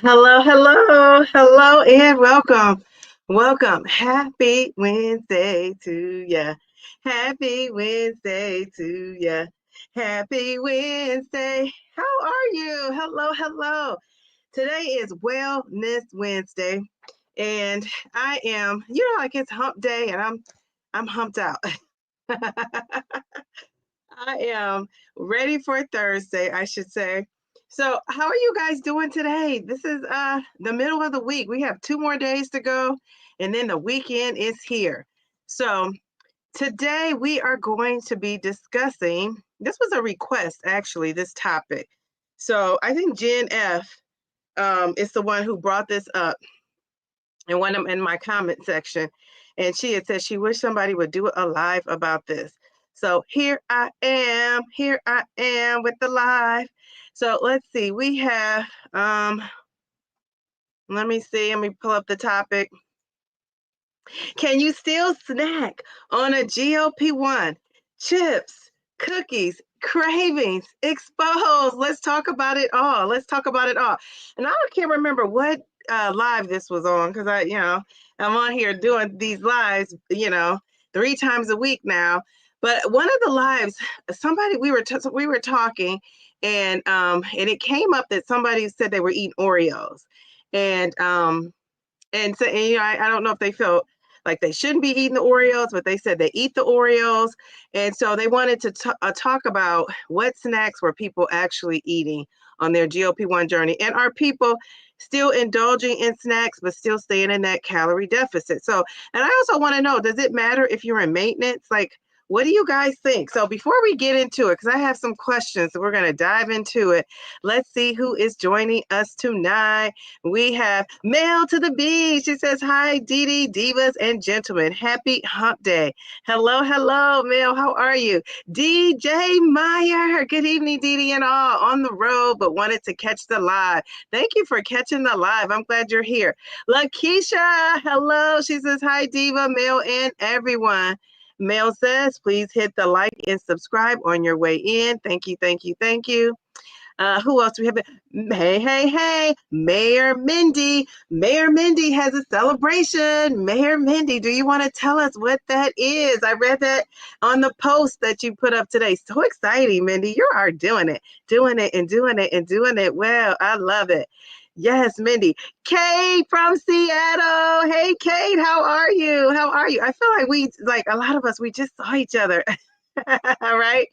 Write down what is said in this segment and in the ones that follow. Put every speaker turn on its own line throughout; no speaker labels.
Hello, hello, hello, and welcome. Welcome. Happy Wednesday to ya. Happy Wednesday to ya. Happy Wednesday. How are you? Hello, hello. Today is Wellness Wednesday, and I am, like it's hump day, and I'm humped out. I am ready for Thursday, I should say. So, how are you guys doing today? This is the middle of the week. We have 2 more days to go, and then the weekend is here. So, today we are going to be discussing, this was a request actually, this topic. So, I think Jen F is the one who brought this up in my comment section, and she had said she wished somebody would do a live about this. So here I am with the live. So let's see, we have let me pull up the topic. Can you still snack on a GLP-1? Chips, cookies, cravings, exposed. Let's talk about it all. And I can't remember what live this was on, because I'm on here doing these lives, 3 times a week now. But one of the lives, we were talking, and it came up that somebody said they were eating Oreos, and so I don't know if they felt like they shouldn't be eating the Oreos, but they said they eat the Oreos. And so they wanted to talk about what snacks were people actually eating on their GLP-1 journey. And are people still indulging in snacks, but still staying in that calorie deficit? So, and I also want to know, does it matter if you're in maintenance? Like, what do you guys think? So before we get into it, because I have some questions, so we're going to dive into it. Let's see who is joining us tonight. We have Mel to the B. She says, hi, Dee, divas and gentlemen. Happy hump day. Hello, Mel. How are you? DJ Meyer. Good evening, Dee and all. On the road, but wanted to catch the live. Thank you for catching the live. I'm glad you're here. Lakeisha. Hello. She says, hi, Diva, Mel, and everyone. Mel says, please hit the like and subscribe on your way in. Thank you. Who else do we have? Hey, Mayor Mindy. Mayor Mindy has a celebration. Mayor Mindy, do you want to tell us what that is? I read that on the post that you put up today. So exciting, Mindy. You are doing it well. I love it. Yes, Mindy. Kate from Seattle. Hey, Kate, how are you? I feel like a lot of us, we just saw each other. Right?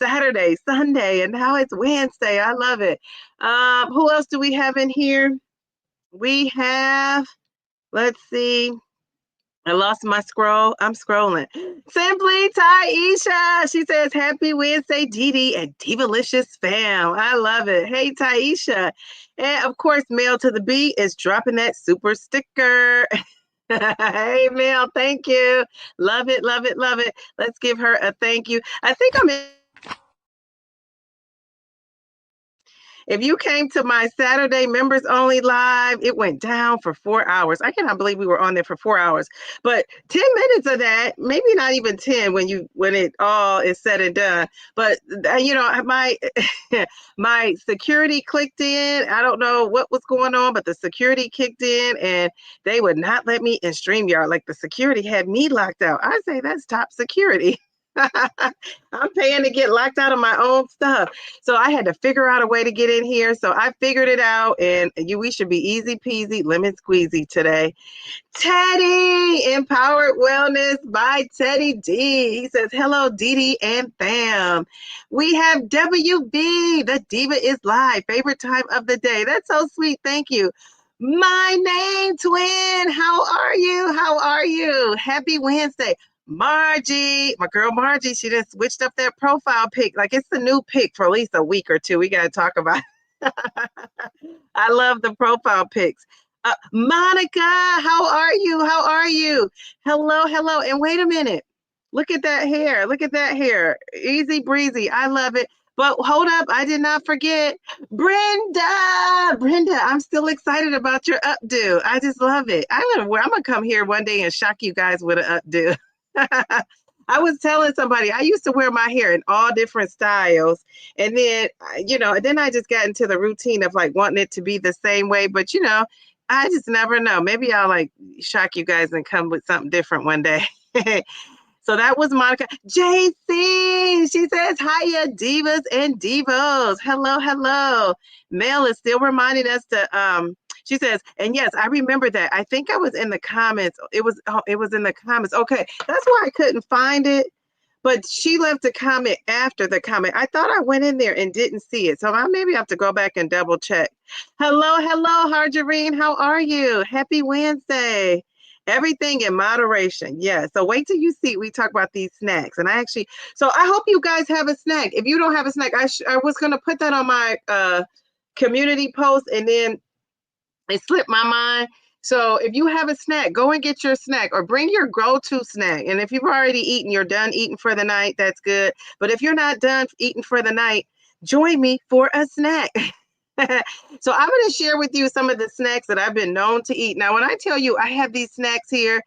Saturday, Sunday, and now it's Wednesday. I love it. Who else do we have in here? We have, let's see. I lost my scroll. I'm scrolling. Simply Taisha. She says, happy Wednesday, Dee and Divalicious fam. I love it. Hey, Taisha. And of course, Mel to the B is dropping that super sticker. Hey, Mel, thank you. Love it. Let's give her a thank you. I think I'm in. If you came to my Saturday members only live, it went down for 4 hours. I cannot believe we were on there for 4 hours. But 10 minutes of that, maybe not even 10 when it all is said and done. But my my security clicked in. I don't know what was going on, but the security kicked in and they would not let me in StreamYard. Like, the security had me locked out. I say that's top security. I'm paying to get locked out of my own stuff. So I had to figure out a way to get in here. So I figured it out, and we should be easy peasy, lemon squeezy today. Teddy, Empowered Wellness by Teddy D. He says, hello, Dee and fam. We have WB, the Diva is live. Favorite time of the day. That's so sweet. Thank you. My name, twin. How are you? Happy Wednesday. Margie, my girl Margie, she just switched up that profile pic. Like, it's the new pic for at least a week or two. We got to talk about it. I love the profile pics. Monica, how are you? Hello. And wait a minute. Look at that hair. Easy breezy. I love it. But hold up, I did not forget Brenda, I'm still excited about your updo. I just love it. I'm gonna come here one day and shock you guys with an updo. I was telling somebody I used to wear my hair in all different styles, and then then I just got into the routine of like wanting it to be the same way. But I just never know. Maybe I'll like shock you guys and come with something different one day. So that was Monica. JC, she says, hiya, divas and divos. Hello, hello. Mel is still reminding us she says, and yes, I remember that. I think I was in the comments. It was in the comments. Okay, that's why I couldn't find it. But she left a comment after the comment. I thought I went in there and didn't see it. So I maybe have to go back and double check. Hello, hello, Harjarine. How are you? Happy Wednesday. Everything in moderation. Yeah. So wait till you see. We talk about these snacks. And so I hope you guys have a snack. If you don't have a snack, I was going to put that on my community post, and then it slipped my mind. So if you have a snack, go and get your snack or bring your go-to snack. And if you've already eaten, you're done eating for the night, that's good. But if you're not done eating for the night, join me for a snack. So I'm going to share with you some of the snacks that I've been known to eat. Now, when I tell you I have these snacks here,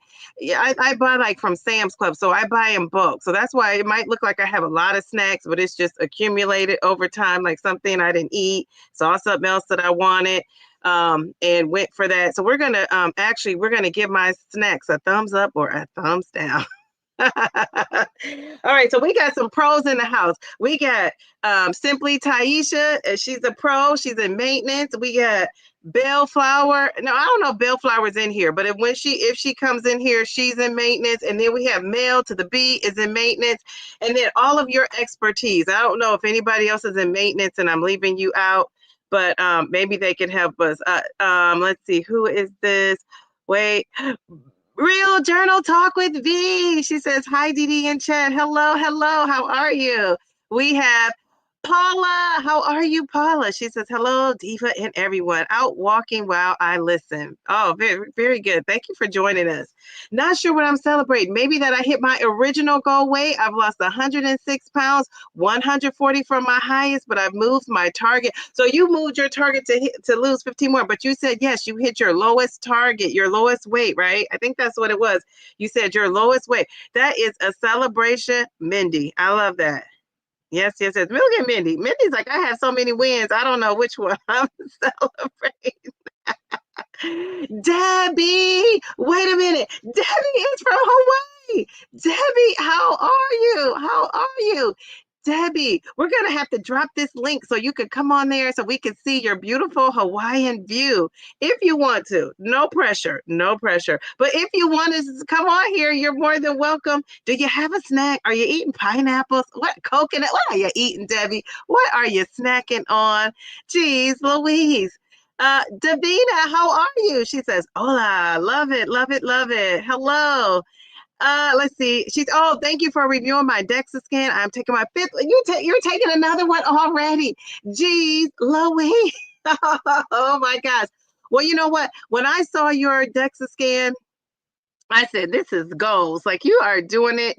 I buy like from Sam's Club. So I buy in bulk. So that's why it might look like I have a lot of snacks, but it's just accumulated over time, like something I didn't eat, saw something else that I wanted, and went for that. So we're going to give my snacks a thumbs up or a thumbs down. All right, so we got some pros in the house. We got Simply Taisha. She's a pro. She's in maintenance. We got Bellflower. No, I don't know if Bellflower's in here, but if she comes in here, she's in maintenance. And then we have Mel to the B is in maintenance. And then all of your expertise. I don't know if anybody else is in maintenance and I'm leaving you out, but maybe they can help us. Let's see, who is this? Wait. Real Journal Talk with V. She says, hi, Dee Dee and Chad. Hello, hello. How are you? We have Paula. How are you, Paula? She says, hello, Diva and everyone. Out walking while I listen. Oh, very, very good. Thank you for joining us. Not sure what I'm celebrating. Maybe that I hit my original goal weight. I've lost 106 pounds, 140 from my highest, but I've moved my target. So you moved your target to lose 15 more, but you said, yes, you hit your lowest target, your lowest weight, right? I think that's what it was. You said your lowest weight. That is a celebration, Mindy. I love that. Yes, yes, yes. Look at Mindy. Mindy's like, I have so many wins. I don't know which one I'm celebrating. Debbie, wait a minute. Debbie is from Hawaii. Debbie, how are you? How are you? Debbie, we're going to have to drop this link so you can come on there so we can see your beautiful Hawaiian view. If you want to, no pressure, no pressure. But if you want to come on here, you're more than welcome. Do you have a snack? Are you eating pineapples? What coconut? What are you eating, Debbie? What are you snacking on? Geez, Louise. Davina, how are you? She says, hola, love it, love it, love it. Hello. Let's see. Thank you for reviewing my DEXA scan. I'm taking my fifth. You're taking another one already. Geez, Louise. Oh my gosh. Well, you know what? When I saw your DEXA scan, I said, this is goals. Like you are doing it,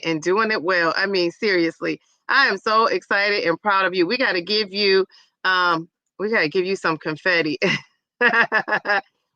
and doing it well. I mean, seriously, I am so excited and proud of you. We got to give you some confetti.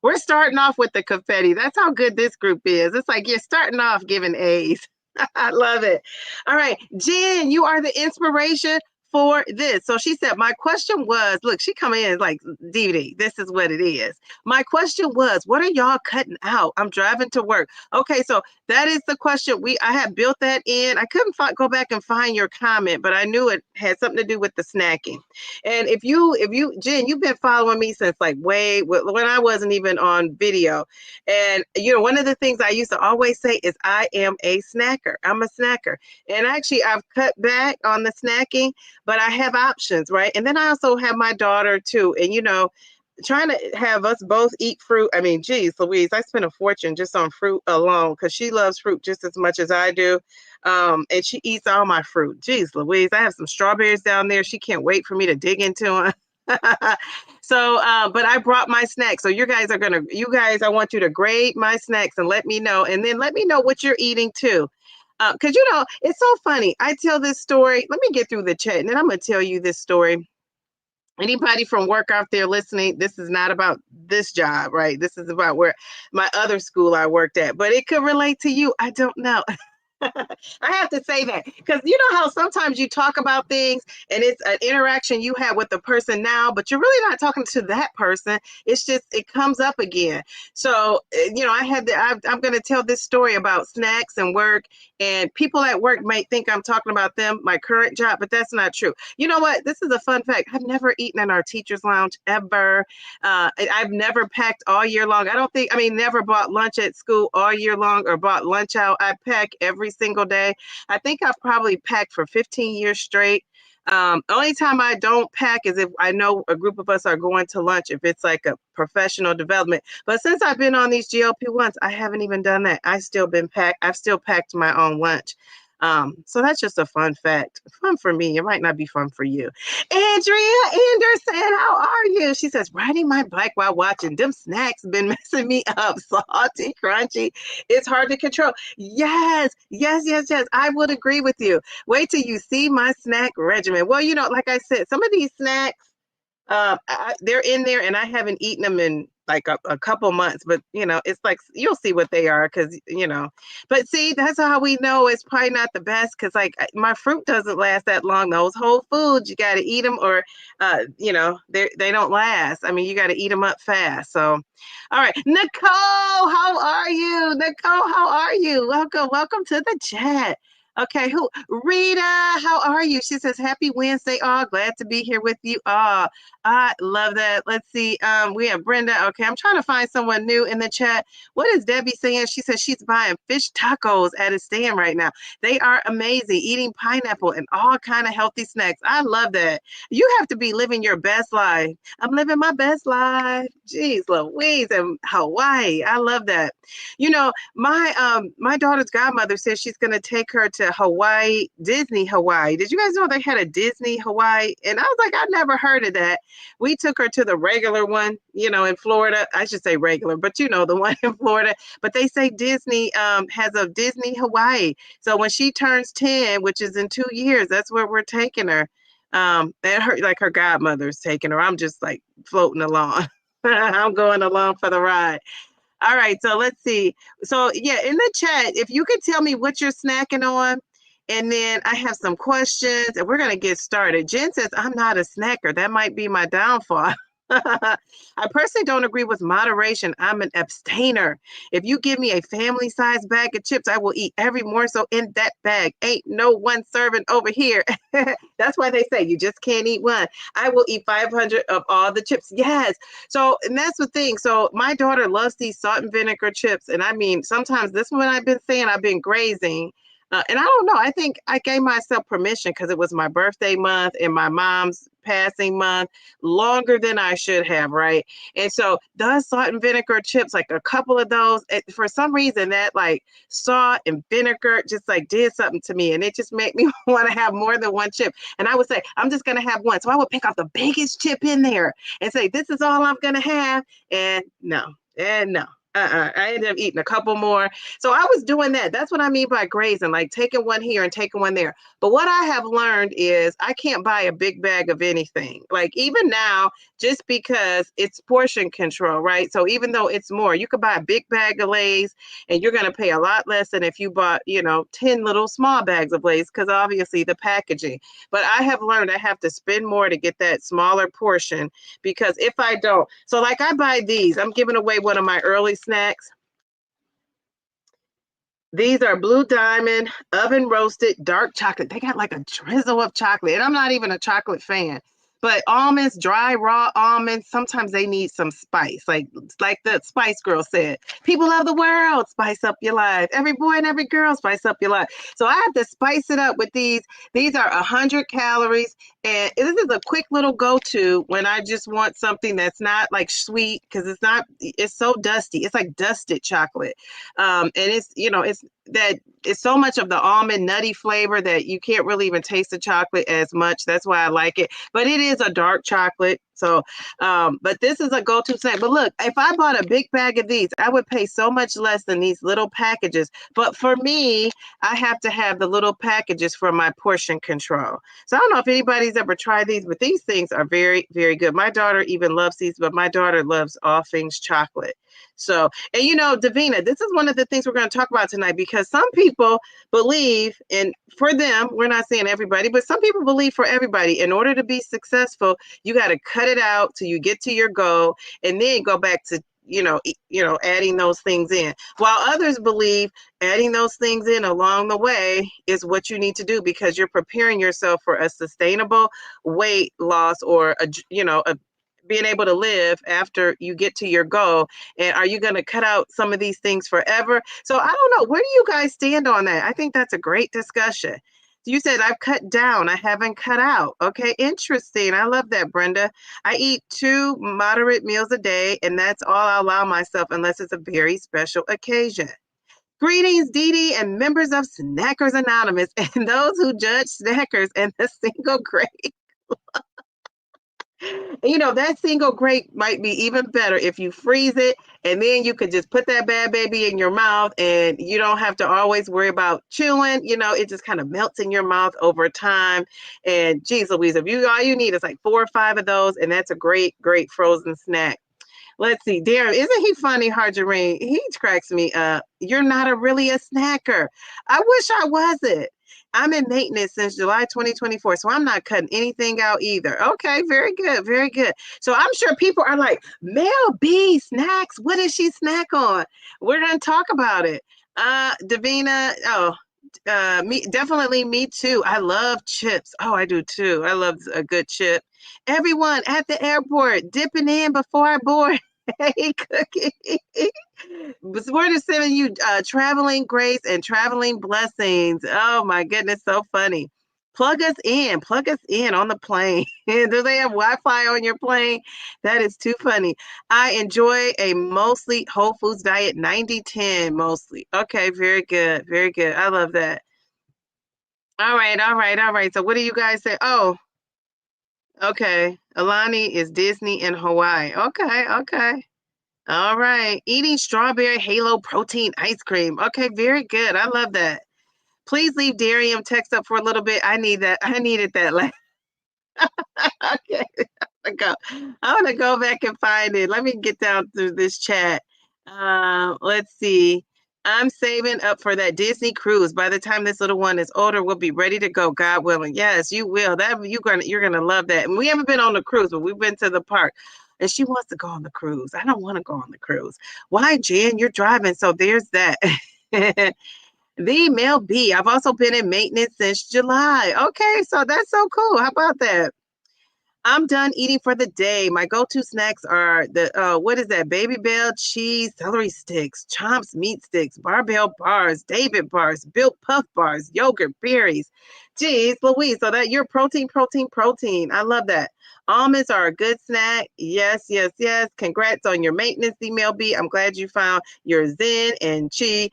We're starting off with the confetti. That's how good this group is. It's like you're starting off giving A's. I love it. All right, Jen, you are the inspiration for this. So she said, my question was, look, she come in like, DVD, this is what it is. My question was, what are y'all cutting out? I'm driving to work. Okay, so that is the question. I had built that in. I couldn't go back and find your comment, but I knew it had something to do with the snacking. And if you, Jen, you've been following me since like when I wasn't even on video. And one of the things I used to always say is I am a snacker. I'm a snacker. And actually I've cut back on the snacking, but I have options, right? And then I also have my daughter too. And, trying to have us both eat fruit. I mean, geez, Louise, I spent a fortune just on fruit alone because she loves fruit just as much as I do. And she eats all my fruit. Geez, Louise, I have some strawberries down there. She can't wait for me to dig into them. So, but I brought my snacks. So you guys, I want you to grade my snacks and let me know. And then let me know what you're eating too. Because, it's so funny. I tell this story. Let me get through the chat and then I'm going to tell you this story. Anybody from work out there listening, this is not about this job, right? This is about where my other school I worked at, but it could relate to you. I don't know. I have to say that because you know how sometimes you talk about things and it's an interaction you have with the person now, but you're really not talking to that person. It's just it comes up again. So you know, I'm going to tell this story about snacks and work, and people at work might think I'm talking about them, my current job, but that's not true. You know what? This is a fun fact. I've never eaten in our teacher's lounge ever. I've never packed all year long. I mean, never bought lunch at school all year long or bought lunch out. I pack every single day. I think I've probably packed for 15 years straight. Only time I don't pack is if I know a group of us are going to lunch, if it's like a professional development. But since I've been on these GLP-1s, I haven't even done that. I've still packed my own lunch. So that's just a fun fact. Fun for me. It might not be fun for you. Andrea Anderson, how are you? She says, riding my bike while watching. Them snacks been messing me up. Salty, crunchy. It's hard to control. Yes. I would agree with you. Wait till you see my snack regimen. Well, you know, like I said, some of these snacks, they're in there and I haven't eaten them in like a couple months, but you know, it's like you'll see what they are because you know, but see, that's how we know it's probably not the best because like my fruit doesn't last that long. Those whole foods, you got to eat them or you know, they don't last. I mean, you got to eat them up fast. So, all right, Nicole, how are you? Nicole, how are you? Welcome to the chat. Okay, Rita, how are you? She says, happy Wednesday, all. Glad to be here with you all. I love that. Let's see. We have Brenda. Okay, I'm trying to find someone new in the chat. What is Debbie saying? She says she's buying fish tacos at a stand right now. They are amazing. Eating pineapple and all kind of healthy snacks. I love that. You have to be living your best life. I'm living my best life. Jeez Louise, in Hawaii. I love that. You know, my daughter's godmother says she's going to take her to Hawaii, Disney Hawaii. Did you guys know they had a Disney Hawaii? And I was like, I never heard of that. We took her to the regular one, you know, in Florida. I should say regular, but you know, the one in Florida. But they say Disney has a Disney Hawaii. So when she turns 10, which is in 2 years, that's where we're taking her. And her godmother's taking her. I'm just like floating along. I'm going along for the ride. All right, so let's see. So yeah, in the chat, if you could tell me what you're snacking on, and then I have some questions, and we're gonna get started. Jen says, I'm not a snacker. That might be my downfall. I personally don't agree with moderation. I'm an abstainer. If you give me a family-sized bag of chips, I will eat every morsel in that bag. Ain't no one serving over here. That's why they say you just can't eat one. I will eat 500 of all the chips. Yes. So, and that's the thing. So my daughter loves these salt and vinegar chips. And I mean, sometimes this one I've been saying, I've been grazing. And I don't know. I think I gave myself permission because it was my birthday month and my mom's passing month longer than I should have, right? And so those salt and vinegar chips, like a couple of those, for some reason that like salt and vinegar just like did something to me. And it just made me want to have more than one chip. And I would say, I'm just going to have one. So I would pick out the biggest chip in there and say, this is all I'm going to have. And no. I ended up eating a couple more. So I was doing that. That's what I mean by grazing, like taking one here and taking one there. But what I have learned is I can't buy a big bag of anything. Like even now, just because it's portion control, right? So even though it's more, you could buy a big bag of Lay's and you're going to pay a lot less than if you bought, 10 little small bags of Lay's because obviously the packaging. But I have learned I have to spend more to get that smaller portion because if I don't, so like I buy these, I'm giving away one of my early snacks. These are Blue Diamond oven roasted dark chocolate. They got like a drizzle of chocolate, and I'm not even a chocolate fan. But almonds, dry raw almonds, sometimes they need some spice. Like the Spice Girl said, people of the world, spice up your life. Every boy and every girl, spice up your life. So I have to spice it up with these. These are 100 calories. And this is a quick little go-to when I just want something that's not like sweet because it's so dusty. It's like dusted chocolate. And it's so much of the almond nutty flavor that you can't really even taste the chocolate as much. That's why I like it. But it is a dark chocolate. So, but this is a go-to snack. But look, if I bought a big bag of these, I would pay so much less than these little packages. But for me, I have to have the little packages for my portion control. So I don't know if anybody's ever tried these, but these things are very, very good. My daughter even loves these, but my daughter loves all things chocolate. So, and Davina, this is one of the things we're going to talk about tonight, because some people believe, and for them, we're not saying everybody, but some people believe for everybody, in order to be successful, you got to cut it out till you get to your goal and then go back to adding those things in, while others believe adding those things in along the way is what you need to do, because you're preparing yourself for a sustainable weight loss, or being able to live after you get to your goal. And are you going to cut out some of these things forever? So I don't know, where do you guys stand on that? I think that's a great discussion. You said I've cut down, I haven't cut out. Okay, interesting. I love that, Brenda. I eat 2 moderate meals a day, and that's all I allow myself unless it's a very special occasion. Greetings, Dee Dee, and members of Snackers Anonymous, and those who judge snackers and the single grape. That single grape might be even better if you freeze it, and then you could just put that bad baby in your mouth, and you don't have to always worry about chewing. It just kind of melts in your mouth over time. And geez Louise, if all you need is like 4 or 5 of those, and that's a great, great frozen snack. Let's see. Darren, isn't he funny, Harjarine? He cracks me up. You're not really a snacker. I wish I wasn't. I'm in maintenance since July 2024, so I'm not cutting anything out either. Okay, very good, very good. So I'm sure people are like, Mel B snacks. What does she snack on? We're going to talk about it. Davina, definitely me too. I love chips. Oh, I do too. I love a good chip. Everyone at the airport dipping in before I board. Hey, Cookie. We're just sending you traveling grace and traveling blessings. Oh my goodness, so funny. Plug us in on the plane. Do they have Wi-Fi on your plane? That is too funny. I enjoy a mostly whole foods diet, 90-10 mostly. Okay, very good, very good. I love that. All right. So what do you guys say? Oh, okay. Alani is Disney in Hawaii. Okay. All right. Eating strawberry halo protein ice cream. Okay, very good. I love that. Please leave Darium text up for a little bit. I need that. I needed that. Okay. I want to go back and find it. Let me get down through this chat. Let's see. I'm saving up for that Disney cruise. By the time this little one is older, we'll be ready to go, God willing. Yes, you will. You're gonna love that. And we haven't been on the cruise, but we've been to the park. And she wants to go on the cruise. I don't want to go on the cruise. Why, Jen? You're driving. So there's that. The Mel B. I've also been in maintenance since July. Okay, so that's so cool. How about that? I'm done eating for the day. My go-to snacks are what is that? Baby Bell cheese, celery sticks, Chomps meat sticks, Barbell bars, David bars, Built Puff bars, yogurt, berries. Geez, Louise, so that you're protein. I love that. Almonds are a good snack. Yes. Congrats on your maintenance, email B. I'm glad you found your Zen and Chi.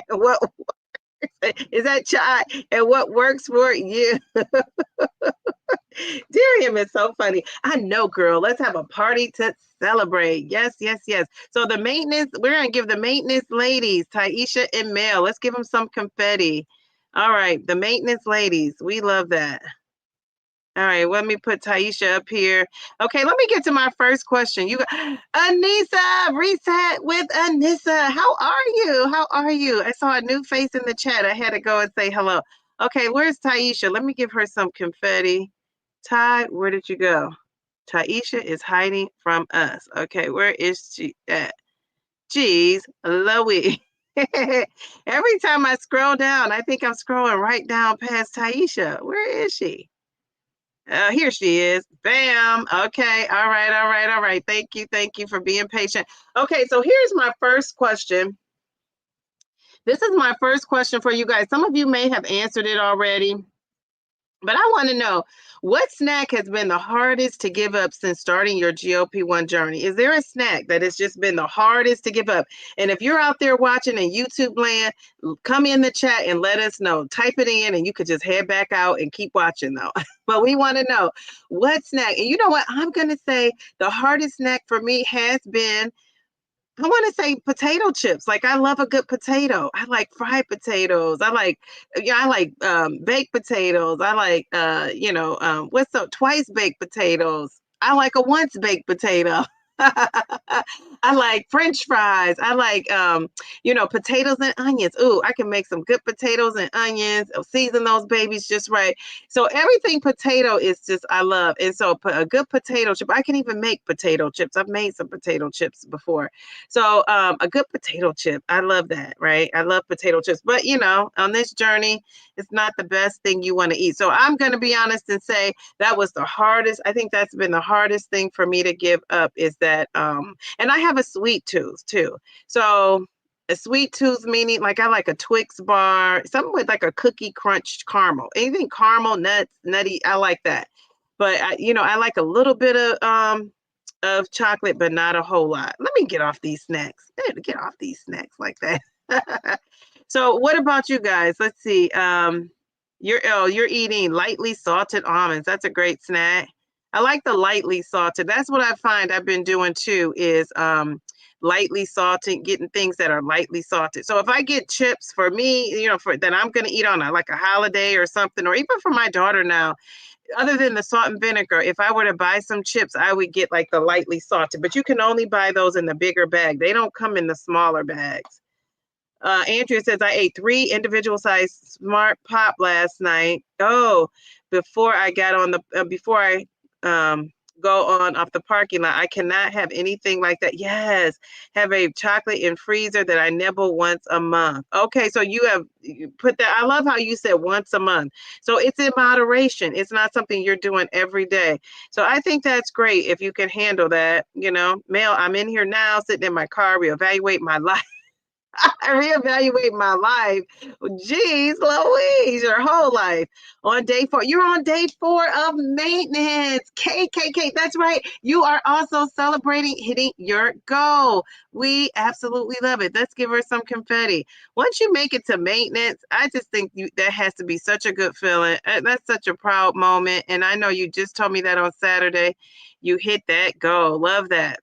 What is that chai? And what works for you? Darium is so funny. I know, girl. Let's have a party to celebrate. Yes. So the maintenance, we're going to give the maintenance ladies, Taisha and Mel, let's give them some confetti. All right. The maintenance ladies. We love that. All right, let me put Taisha up here. Okay, let me get to my first question. You got Anissa, reset with Anissa. How are you? I saw a new face in the chat. I had to go and say hello. Okay, where's Taisha? Let me give her some confetti. Ty, where did you go? Taisha is hiding from us. Okay, where is she at? Geez, Louie. Every time I scroll down, I think I'm scrolling right down past Taisha. Where is she? Here she is. Bam. Okay. All right. Thank you for being patient. Okay, so here's my first question. This is my first question for you guys. Some of you may have answered it already, but I want to know, what snack has been the hardest to give up since starting your GLP-1 journey? Is there a snack that has just been the hardest to give up? And if you're out there watching in YouTube land, come in the chat and let us know. Type it in, and you could just head back out and keep watching though. But we want to know what snack. And you know what? I'm going to say the hardest snack for me has been, I want to say potato chips. Like, I love a good potato. I like fried potatoes. I like baked potatoes. I like, what's up? Twice baked potatoes. I like a once baked potato. I like French fries. I like, potatoes and onions. Ooh, I can make some good potatoes and onions. Season those babies just right. So everything potato is just I love. And so a good potato chip. I can even make potato chips. I've made some potato chips before. So a good potato chip. I love that. Right. I love potato chips. But on this journey, it's not the best thing you want to eat. So I'm going to be honest and say that was the hardest. I think that's been the hardest thing for me to give up is that, and I have a sweet tooth too. So a sweet tooth meaning like I like a Twix bar, something with like a cookie crunch caramel, anything caramel, nuts, nutty. I like that. But I like a little bit of chocolate, but not a whole lot. Let me get off these snacks. Get off these snacks like that. So what about you guys? Let's see. You're eating lightly salted almonds. That's a great snack. I like the lightly salted. That's what I find I've been doing too is lightly salted, getting things that are lightly salted. So if I get chips for me, for that I'm gonna eat on like a holiday or something, or even for my daughter now, other than the salt and vinegar, if I were to buy some chips, I would get like the lightly salted. But you can only buy those in the bigger bag. They don't come in the smaller bags. Andrea says, I ate 3 individual sized Smart Pop last night. Oh, before I got on before I go on off the parking lot. I cannot have anything like that. Yes, have a chocolate in freezer that I nibble once a month. Okay, so you put that. I love how you said once a month. So it's in moderation. It's not something you're doing every day. So I think that's great if you can handle that. Mel, I'm in here now, sitting in my car, reevaluate my life. I reevaluate my life. Geez, Louise, your whole life. On day 4, you're on day 4 of maintenance. KKK, that's right. You are also celebrating hitting your goal. We absolutely love it. Let's give her some confetti. Once you make it to maintenance, I just think that has to be such a good feeling. That's such a proud moment. And I know you just told me that on Saturday. You hit that goal. Love that.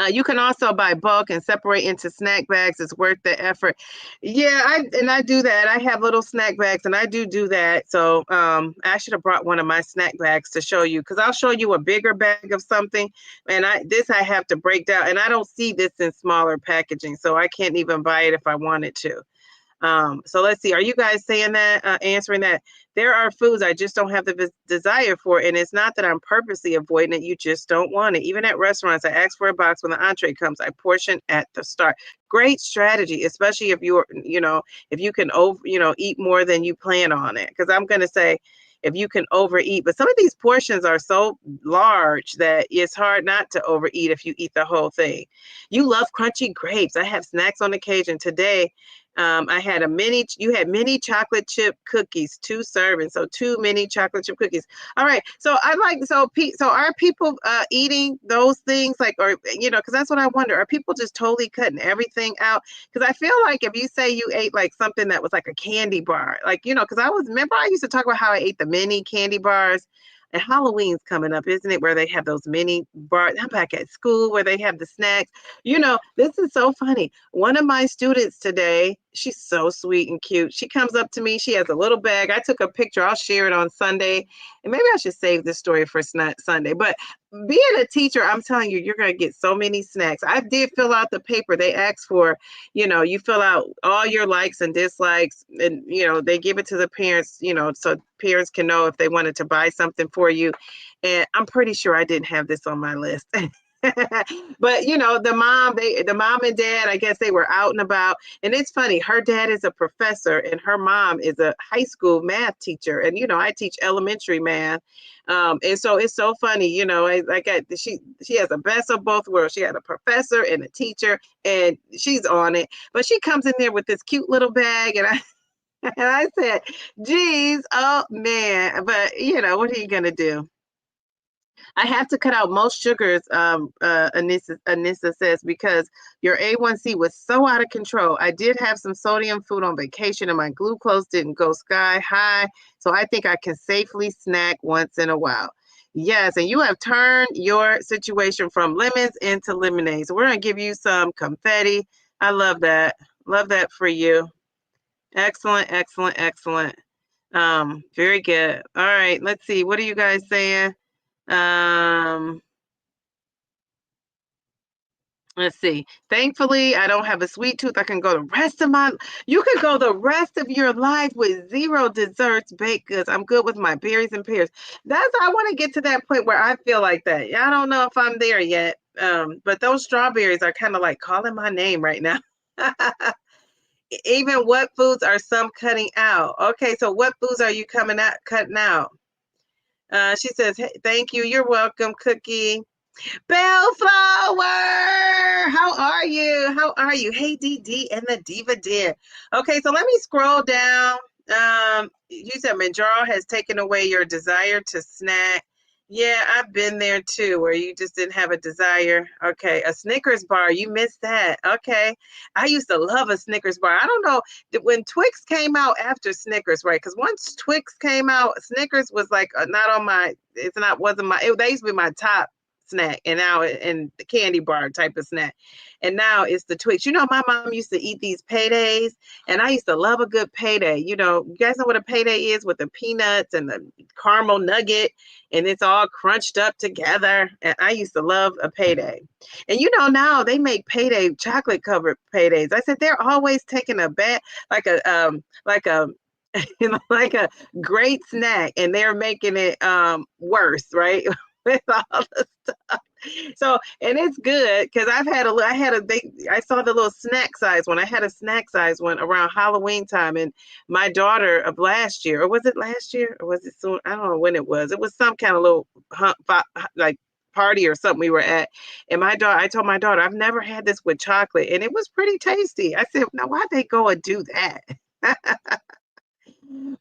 You can also buy bulk and separate into snack bags. It's worth the effort. Yeah, I do that. I have little snack bags, and I do that. So I should have brought one of my snack bags to show you, because I'll show you a bigger bag of something, and I have to break down, and I don't see this in smaller packaging, so I can't even buy it if I wanted to. So let's see. Are you guys saying that, answering that? There are foods I just don't have the desire for, and it's not that I'm purposely avoiding it. You just don't want it. Even at restaurants, I ask for a box when the entree comes. I portion at the start. Great strategy, especially if if you can eat more than you plan on it. Because I'm going to say, if you can overeat, but some of these portions are so large that it's hard not to overeat if you eat the whole thing. You love crunchy grapes. I have snacks on occasion. Today, I had you had mini chocolate chip cookies, 2 servings. So 2 mini chocolate chip cookies. All right. So so are people eating those things or, because that's what I wonder. Are people just totally cutting everything out? Because I feel like if you say you ate like something that was like a candy bar, because remember I used to talk about how I ate the mini candy bars. And Halloween's coming up, isn't it? Where they have those mini bars. I'm back at school where they have the snacks. This is so funny. One of my students today, she's so sweet and cute. She comes up to me. She has a little bag. I took a picture. I'll share it on Sunday. And maybe I should save this story for Sunday. But being a teacher, I'm telling you, you're going to get so many snacks. I did fill out the paper. They asked for, you fill out all your likes and dislikes. And, they give it to the parents, so parents can know if they wanted to buy something for you. And I'm pretty sure I didn't have this on my list. But the mom and dad, I guess they were out and about. And it's funny, her dad is a professor and her mom is a high school math teacher. And I teach elementary math. And so it's so funny, she has the best of both worlds. She had a professor and a teacher, and she's on it. But she comes in there with this cute little bag, and I said, geez, oh man. But what are you gonna do? I have to cut out most sugars, Anissa says, because your A1C was so out of control. I did have some sodium food on vacation and my glucose didn't go sky high. So I think I can safely snack once in a while. Yes, and you have turned your situation from lemons into lemonade. So we're going to give you some confetti. I love that. Love that for you. Excellent, excellent, excellent. Very good. All right, let's see. What are you guys saying? Let's see. Thankfully, I don't have a sweet tooth. I can go the rest of my You could go the rest of your life with 0 desserts, baked goods. I'm good with my berries and pears. I want to get to that point where I feel like that. I don't know if I'm there yet. But those strawberries are kind of like calling my name right now. Even what foods are some cutting out? Okay, so what foods are you cutting out? She says, hey, thank you. You're welcome, Cookie. Bellflower, how are you? How are you? Hey, DD and the Diva dear. Okay, so let me scroll down. You said Mounjaro has taken away your desire to snack. Yeah, I've been there too, where you just didn't have a desire. Okay, a Snickers bar, you missed that. Okay, I used to love a Snickers bar. I don't know when Twix came out after Snickers, right? Because once Twix came out, Snickers was like not on my. It's not wasn't my. They used to be my top snack, and now and the candy bar type of snack, and now it's the Twix. My mom used to eat these paydays, and I used to love a good payday. You guys know what a payday is, with the peanuts and the caramel nugget, and it's all crunched up together. And I used to love a payday. And now they make payday chocolate covered paydays. I said they're always taking a bad like a like a great snack, and they're making it worse, right? With all the stuff. So, and it's good because I saw the little snack size one. I had a snack size one around Halloween time, and my daughter of last year, or was it last year, or was it soon? I don't know when it was. It was some kind of little like party or something we were at, and I told my daughter, I've never had this with chocolate, and it was pretty tasty. I said, now why'd they go and do that?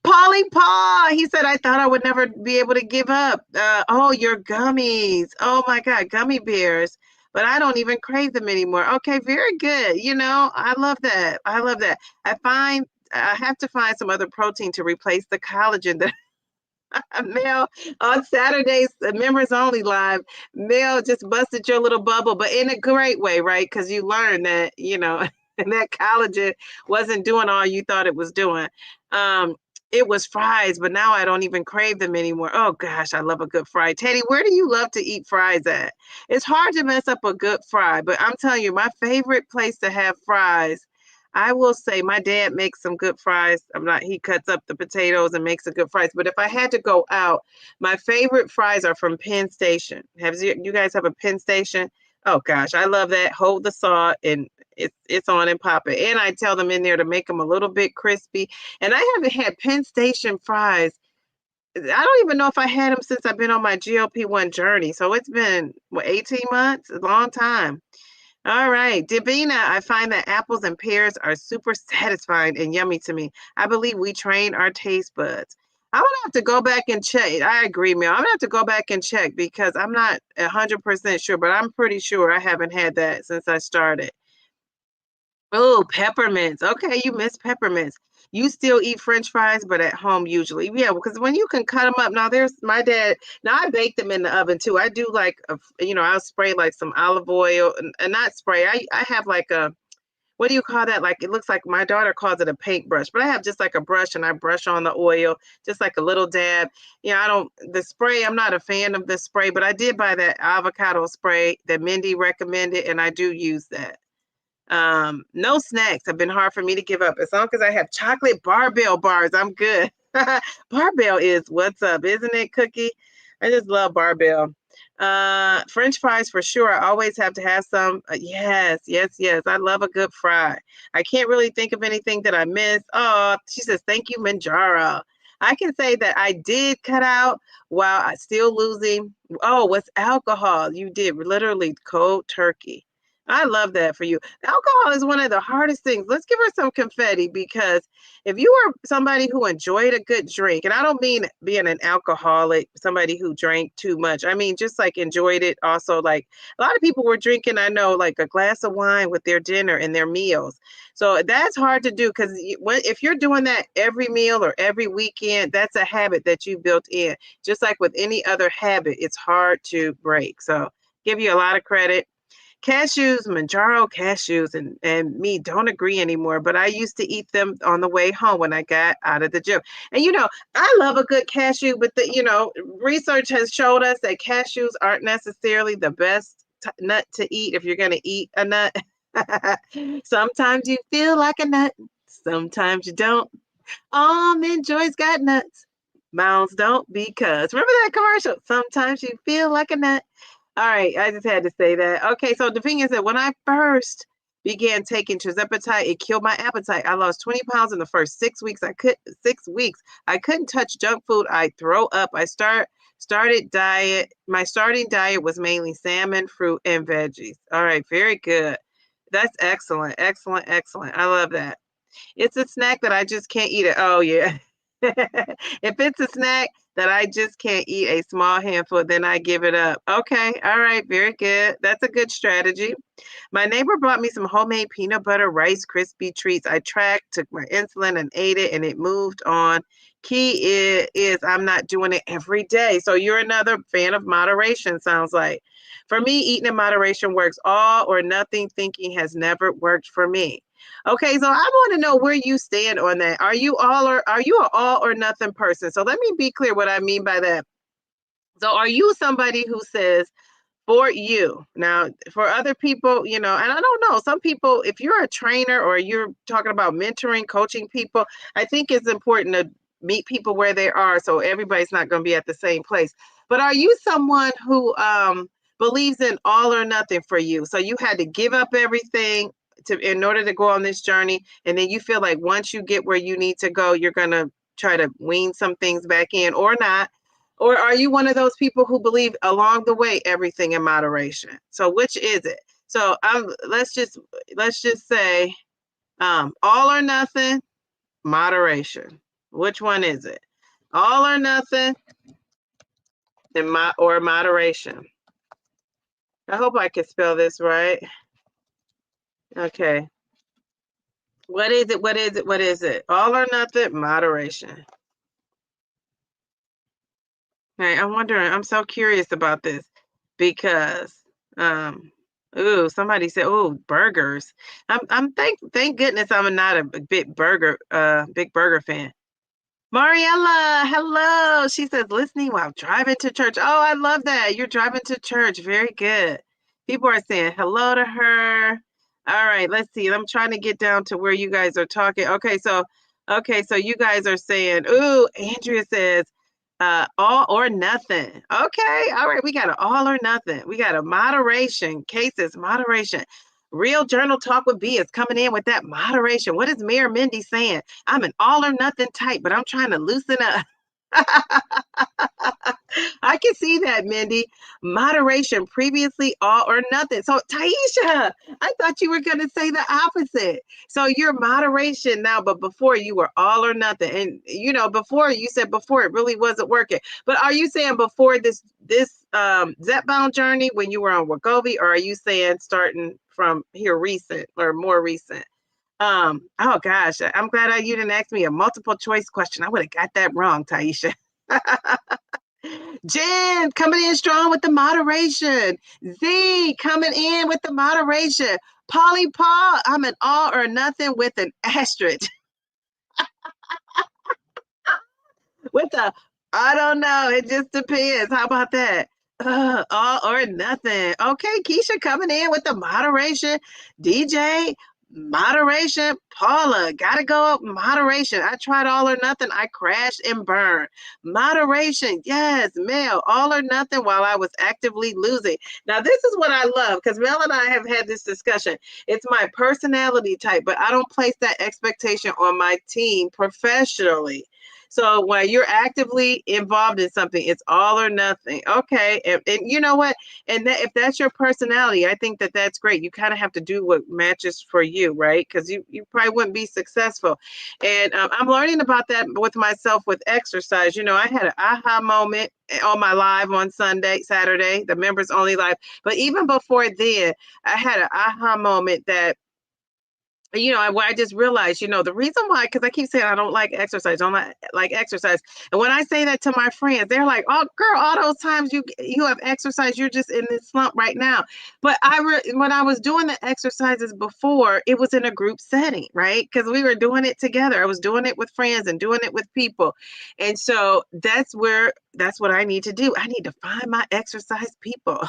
Polly Paw, he said, I thought I would never be able to give up. Oh, your gummies. Oh my God, gummy bears. But I don't even crave them anymore. Okay, very good. I love that. I love that. I have to find some other protein to replace the collagen that Mel on Saturdays, the members only live. Mel just busted your little bubble, but in a great way, right? Because you learned that, and that collagen wasn't doing all you thought it was doing. It was fries, but now I don't even crave them anymore. Oh gosh, I love a good fry. Teddy, where do you love to eat fries at? It's hard to mess up a good fry, but I'm telling you, my favorite place to have fries, I will say my dad makes some good fries. He cuts up the potatoes and makes a good fries. But if I had to go out, my favorite fries are from Penn Station. You guys have a Penn Station? Oh gosh, I love that. Hold the salt and it's on and pop it. And I tell them in there to make them a little bit crispy. And I haven't had Penn Station fries. I don't even know if I had them since I've been on my GLP-1 journey. So it's been 18 months, a long time. All right, Davina, I find that apples and pears are super satisfying and yummy to me. I believe we train our taste buds. I'm gonna have to go back and check. I agree, Mel. I'm gonna have to go back and check because I'm not 100% sure, but I'm pretty sure I haven't had that since I started. Oh, peppermints. Okay, you miss peppermints. You still eat French fries, but at home usually. Yeah, because when you can cut them up. Now there's my dad. Now I bake them in the oven too. I do I'll spray like some olive oil and not spray. I have like a, what do you call that? Like it looks like my daughter calls it a paintbrush, but I have just like a brush and I brush on the oil, just like a little dab. The spray, I'm not a fan of the spray, but I did buy that avocado spray that Mindy recommended, and I do use that. No snacks have been hard for me to give up. As long as I have chocolate Barbell bars, I'm good. Barbell is what's up, isn't it, Cookie? I just love Barbell. French fries for sure. I always have to have some. Yes. I love a good fry. I can't really think of anything that I miss. Oh, she says, thank you, Mounjaro. I can say that I did cut out while I still losing. Oh, what's alcohol? You did literally cold turkey. I love that for you. Alcohol is one of the hardest things. Let's give her some confetti, because if you are somebody who enjoyed a good drink, and I don't mean being an alcoholic, somebody who drank too much. I mean, just like enjoyed it. Also, like a lot of people were drinking, I know, like a glass of wine with their dinner and their meals. So that's hard to do, because if you're doing that every meal or every weekend, that's a habit that you built in. Just like with any other habit, it's hard to break. So give you a lot of credit. Cashews, Mounjaro cashews, and me don't agree anymore, but I used to eat them on the way home when I got out of the gym. And, I love a good cashew, but research has showed us that cashews aren't necessarily the best nut to eat if you're going to eat a nut. Sometimes you feel like a nut, sometimes you don't. Almond Joy's got nuts. Mounds don't because. Remember that commercial? Sometimes you feel like a nut. All right, I just had to say that. Okay, so the thing is that when I first began taking terzepatide, it killed my appetite. I lost 20 pounds in the first 6 weeks. 6 weeks. I couldn't touch junk food. I throw up. Started diet. My starting diet was mainly salmon, fruit, and veggies. All right, very good. That's excellent. Excellent. Excellent. I love that. It's a snack that I just can't eat it. Oh, yeah. If it's a snack that I just can't eat a small handful, then I give it up. Okay. All right. Very good. That's a good strategy. My neighbor brought me some homemade peanut butter Rice Krispie treats. I tracked, took my insulin, and ate it, and it moved on. Key is I'm not doing it every day. So you're another fan of moderation, sounds like. For me, eating in moderation works. All or nothing thinking has never worked for me. Okay, so I want to know where you stand on that. Are you an all or nothing person? So let me be clear what I mean by that. So are you somebody who says, for you. Now, for other people, and I don't know, some people, if you're a trainer or you're talking about mentoring, coaching people, I think it's important to meet people where they are so everybody's not going to be at the same place. But are you someone who believes in all or nothing for you? So you had to give up everything in order to go on this journey, and then you feel like once you get where you need to go, you're going to try to wean some things back in or not? Or are you one of those people who believe along the way everything in moderation? So which is it? So let's just say all or nothing, moderation. Which one is it? All or nothing or moderation. I hope I can spell this right. Okay. What is it? What is it? What is it? All or nothing, moderation. Hey, I'm wondering, I'm so curious about this because somebody said, burgers. I'm thank goodness I'm not a big burger fan. Mariella, hello. She says, listening while driving to church. Oh, I love that. You're driving to church. Very good. People are saying hello to her. All right, let's see. I'm trying to get down to where you guys are talking. Okay, so you guys are saying, Andrea says, all or nothing. Okay, all right. We got an all or nothing. We got a moderation. Cases, moderation. Real Journal Talk with B is coming in with that moderation. What is Mayor Mindy saying? I'm an all or nothing type, but I'm trying to loosen up. I can see that, Mindy. Moderation, previously all or nothing. So, Taisha, I thought you were going to say the opposite. So, you're moderation now, but before you were all or nothing. And, before you said before it really wasn't working. But are you saying before this Zepbound journey when you were on Wegovy, or are you saying starting from here recent or more recent? Oh gosh, I'm glad you didn't ask me a multiple choice question. I would have got that wrong, Taisha. Jen coming in strong with the moderation. Z coming in with the moderation. Polly Paul, I'm an all or nothing with an asterisk. With a, I don't know. It just depends. How about that? All or nothing. Okay, Keisha coming in with the moderation. DJ, moderation. Paula, gotta go up. Moderation. I tried all or nothing. I crashed and burned. Moderation. Yes, Mel. All or nothing while I was actively losing. Now, this is what I love because Mel and I have had this discussion. It's my personality type, but I don't place that expectation on my team professionally. So when you're actively involved in something, it's all or nothing. Okay. And you know what? And if that's your personality, I think that's great. You kind of have to do what matches for you, right? Because you probably wouldn't be successful. And I'm learning about that with myself with exercise. I had an aha moment on my live on Saturday, the members only live. But even before then, I had an aha moment that I just realized, the reason why, because I keep saying I don't like exercise, don't like exercise. And when I say that to my friends, they're like, oh, girl, all those times you have exercise, you're just in this slump right now. But when I was doing the exercises before, it was in a group setting, right? Because we were doing it together. I was doing it with friends and doing it with people. And so that's what I need to do. I need to find my exercise people.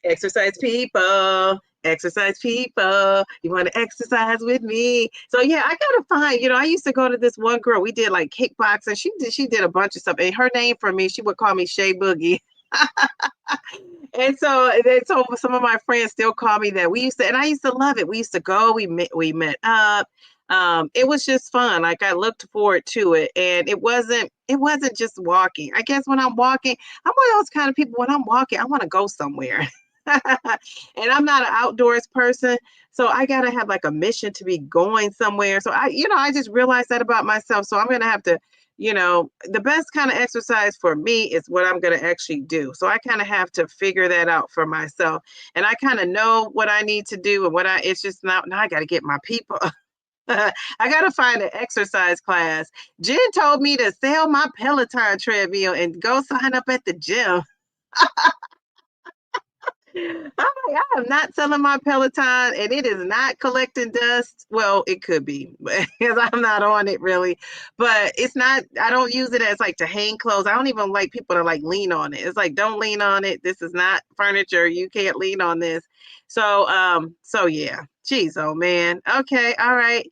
Exercise people, exercise people. You want to exercise with me? So yeah, I gotta find. I used to go to this one girl. We did like kickboxing. She did a bunch of stuff. And her name for me, she would call me Shay Boogie. And so some of my friends still call me that. And I used to love it. We used to go. We met up. It was just fun. Like I looked forward to it, and it wasn't just walking. I guess when I'm walking, I'm one of those kind of people. When I'm walking, I want to go somewhere. And I'm not an outdoors person, so I gotta have like a mission to be going somewhere. So I just realized that about myself. So I'm gonna have to, the best kind of exercise for me is what I'm gonna actually do. So I kind of have to figure that out for myself, and I kind of know what I need to do and it's just now I got to get my people. I gotta find an exercise class. Jen told me to sell my Peloton treadmill and go sign up at the gym. I'm like, I am not selling my Peloton, and it is not collecting dust. Well, it could be, because I'm not on it really, but it's not. I don't use it as like to hang clothes. I don't even like people to like lean on it. It's like, don't lean on it. This is not furniture. You can't lean on this. So yeah. Jeez, oh man. Okay, all right.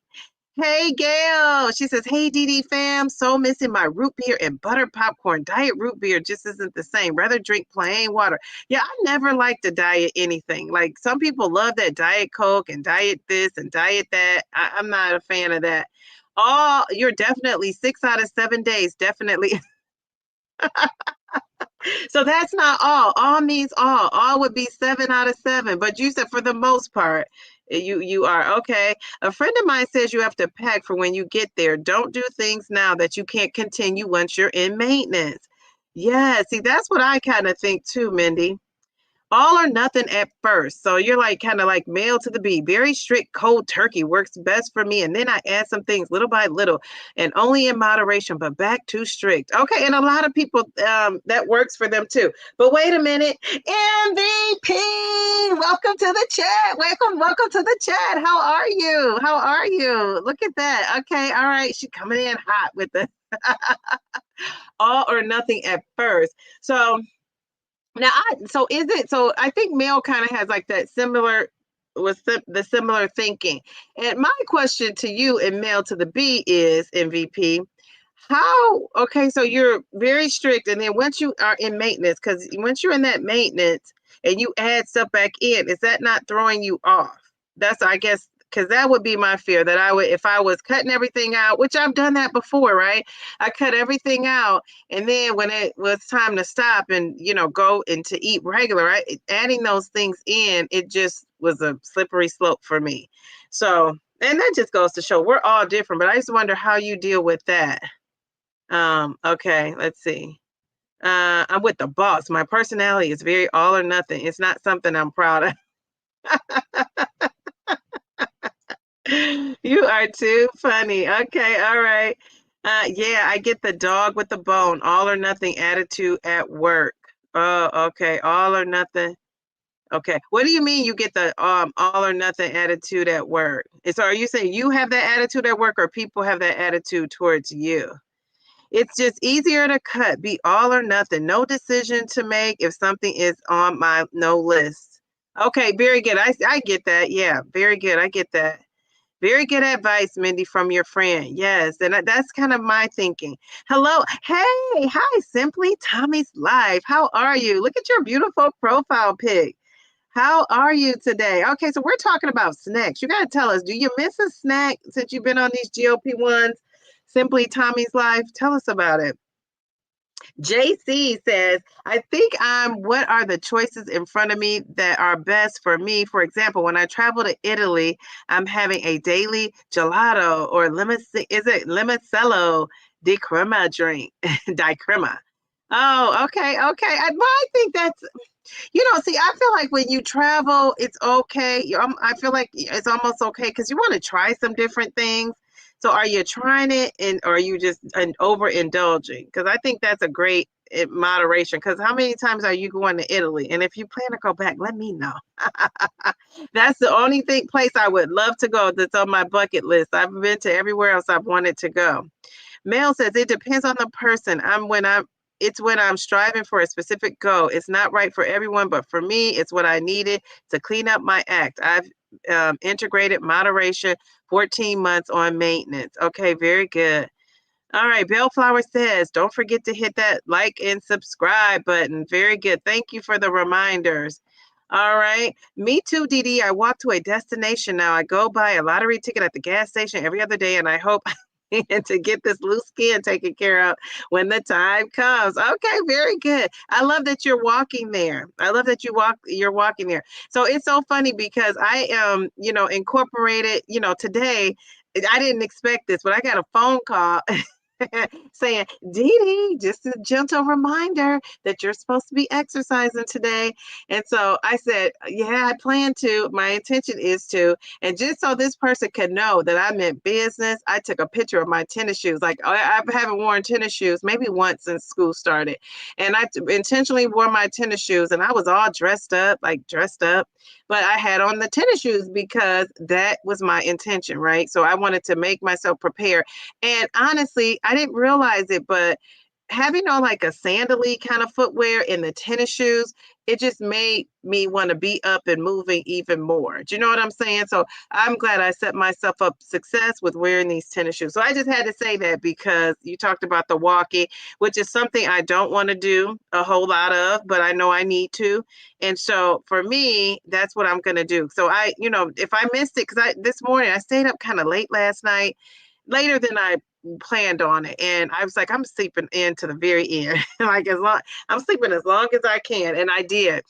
Hey, Gail. She says, hey, DD fam. So missing my root beer and butter popcorn. Diet root beer just isn't the same. Rather drink plain water. Yeah, I never liked to diet anything. Like some people love that Diet Coke and diet this and diet that. I'm not a fan of that. You're definitely 6 out of 7 days. Definitely. So that's not all. All means all. All would be 7 out of 7. But you said for the most part, you are okay. A friend of mine says you have to pack for when you get there. Don't do things now that you can't continue once you're in maintenance. Yeah, see, that's what I kind of think too, Mindy. All or nothing at first. So you're like kind of like male to the B. Very strict cold turkey works best for me. And then I add some things little by little and only in moderation, but back too strict. Okay. And a lot of people that works for them too. But wait a minute. MVP. Welcome to the chat. Welcome to the chat. How are you? How are you? Look at that. Okay. All right. She coming in hot with the all or nothing at first. So now, I think male kind of has like that similar with the similar thinking. And my question to you and male to the B is MVP. Okay, so you're very strict, and then once you are in maintenance, because once you're in that maintenance and you add stuff back in, is that not throwing you off? That's, I guess, because that would be my fear that I would, if I was cutting everything out, which I've done that before, right? I cut everything out, and then when it was time to stop and go and to eat regular, right? Adding those things in, it just was a slippery slope for me. So, and that just goes to show we're all different, but I just wonder how you deal with that. Okay, let's see. I'm with the boss. My personality is very all or nothing. It's not something I'm proud of. You are too funny. Okay, all right. Yeah, I get the dog with the bone, all or nothing attitude at work. Oh, okay, all or nothing. Okay, what do you mean you get the all or nothing attitude at work? So are you saying you have that attitude at work, or people have that attitude towards you? It's just easier to cut, be all or nothing, no decision to make if something is on my no list. Okay, very good. I get that. Yeah, very good. I get that. Very good advice, Mindy, from your friend. Yes, and that's kind of my thinking. Hello. Hey, hi, Simply Tommy's Life. How are you? Look at your beautiful profile pic. How are you today? Okay, so we're talking about snacks. You got to tell us, do you miss a snack since you've been on these GLP-1s? Simply Tommy's Life. Tell us about it. JC says, I think what are the choices in front of me that are best for me? For example, when I travel to Italy, I'm having a daily gelato or limoncello di crema drink, di crema. Oh, okay, okay. I think that's, see, I feel like when you travel, it's okay. I feel like it's almost okay because you want to try some different things. So are you trying it, or are you just overindulging? Because I think that's a great moderation. Because how many times are you going to Italy? And if you plan to go back, let me know. That's the only place I would love to go that's on my bucket list. I've been to everywhere else I've wanted to go. Mel says it depends on the person. it's when I'm striving for a specific goal. It's not right for everyone, but for me, it's what I needed to clean up my act. I've integrated moderation, 14 months on maintenance. Okay, very good. All right, Bellflower says, don't forget to hit that like and subscribe button. Very good. Thank you for the reminders. All right. Me too, Dee Dee. I walk to a destination now. I go buy a lottery ticket at the gas station every other day, and I hope to get this loose skin taken care of when the time comes. Okay, very good. I love that you're walking there. I love that you're walking there. So it's so funny because I am, incorporated, today. I didn't expect this, but I got a phone call saying, Dee Dee, just a gentle reminder that you're supposed to be exercising today. And so I said, yeah, I plan to. My intention is to. And just so this person could know that I'm in business, I took a picture of my tennis shoes. Like I haven't worn tennis shoes maybe once since school started. And I intentionally wore my tennis shoes and I was all dressed up. But I had on the tennis shoes because that was my intention, right? So I wanted to make myself prepared. And honestly, I didn't realize it, but having on like a sandally kind of footwear in the tennis shoes, it just made me want to be up and moving even more. Do you know what I'm saying? So I'm glad I set myself up success with wearing these tennis shoes. So I just had to say that because you talked about the walking, which is something I don't want to do a whole lot of, but I know I need to. And so for me, that's what I'm going to do. So if I missed it, because this morning I stayed up kind of late last night, later than I planned on it. And I was like, I'm sleeping in to the very end. I'm sleeping as long as I can. And I did,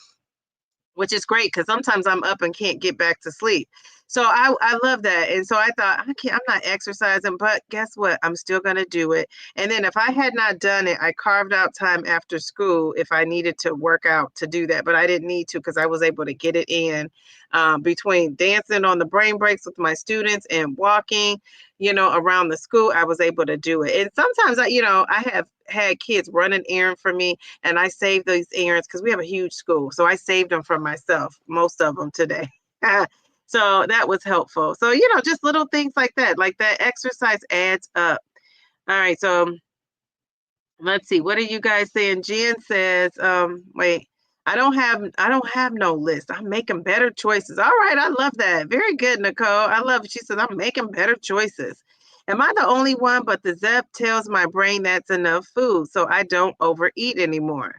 which is great because sometimes I'm up and can't get back to sleep. So I love that. And so I thought, I'm not exercising, but guess what? I'm still going to do it. And then if I had not done it, I carved out time after school if I needed to work out to do that. But I didn't need to because I was able to get it in between dancing on the brain breaks with my students and walking, around the school. I was able to do it. And sometimes I have had kids run an errand for me and I saved these errands because we have a huge school. So I saved them for myself, most of them today. So that was helpful. So, just little things like that exercise adds up. All right. So let's see. What are you guys saying? Jen says, wait, I don't have no list. I'm making better choices. All right. I love that. Very good, Nicole. I love it. She says, I'm making better choices. Am I the only one? But the Zep tells my brain that's enough food, so I don't overeat anymore.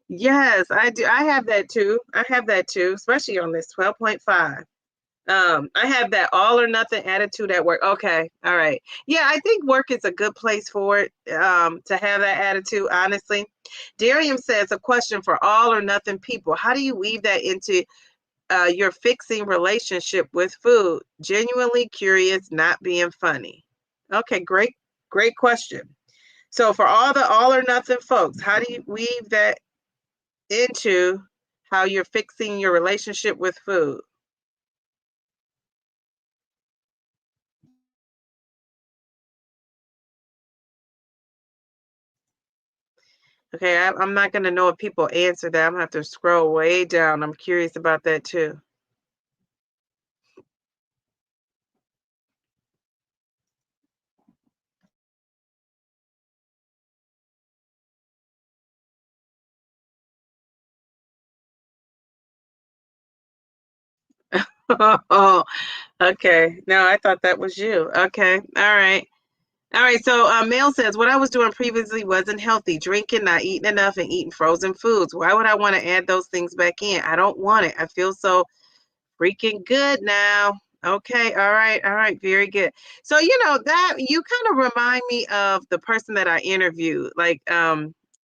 Yes, I do. I have that too. Especially on this 12.5. I have that all or nothing attitude at work. Okay. All right. Yeah, I think work is a good place for it, to have that attitude, honestly. Darium says, a question for all or nothing people. How do you weave that into your fixing relationship with food? Genuinely curious, not being funny. Okay, great question. So for all the all or nothing folks, how do you weave that into how you're fixing your relationship with food? Okay, I'm not going to know if people answer that. I'm going to have to scroll way down. I'm curious about that too. Oh, okay. No, I thought that was you. Okay. All right. All right. So Mel says, what I was doing previously wasn't healthy. Drinking, not eating enough, and eating frozen foods. Why would I want to add those things back in? I don't want it. I feel so freaking good now. Okay, all right, very good. So that you kind of remind me of the person that I interviewed.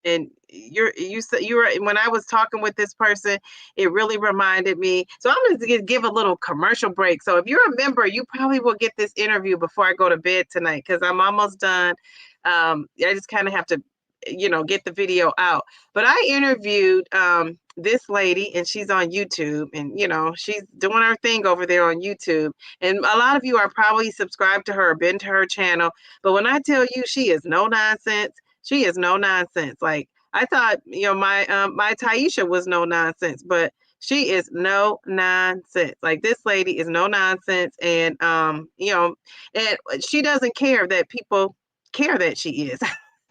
And you said you were when I was talking with this person, it really reminded me. So I'm going to give a little commercial break. So if you're a member, you probably will get this interview before I go to bed tonight because I'm almost done. I just kind of have to, get the video out. But I interviewed this lady and she's on YouTube and she's doing her thing over there on YouTube. And a lot of you are probably subscribed to her or been to her channel. But when I tell you she is no nonsense, she is no nonsense. Like I thought, my Taisha was no nonsense, but she is no nonsense. Like this lady is no nonsense. And and she doesn't care that people care that she is.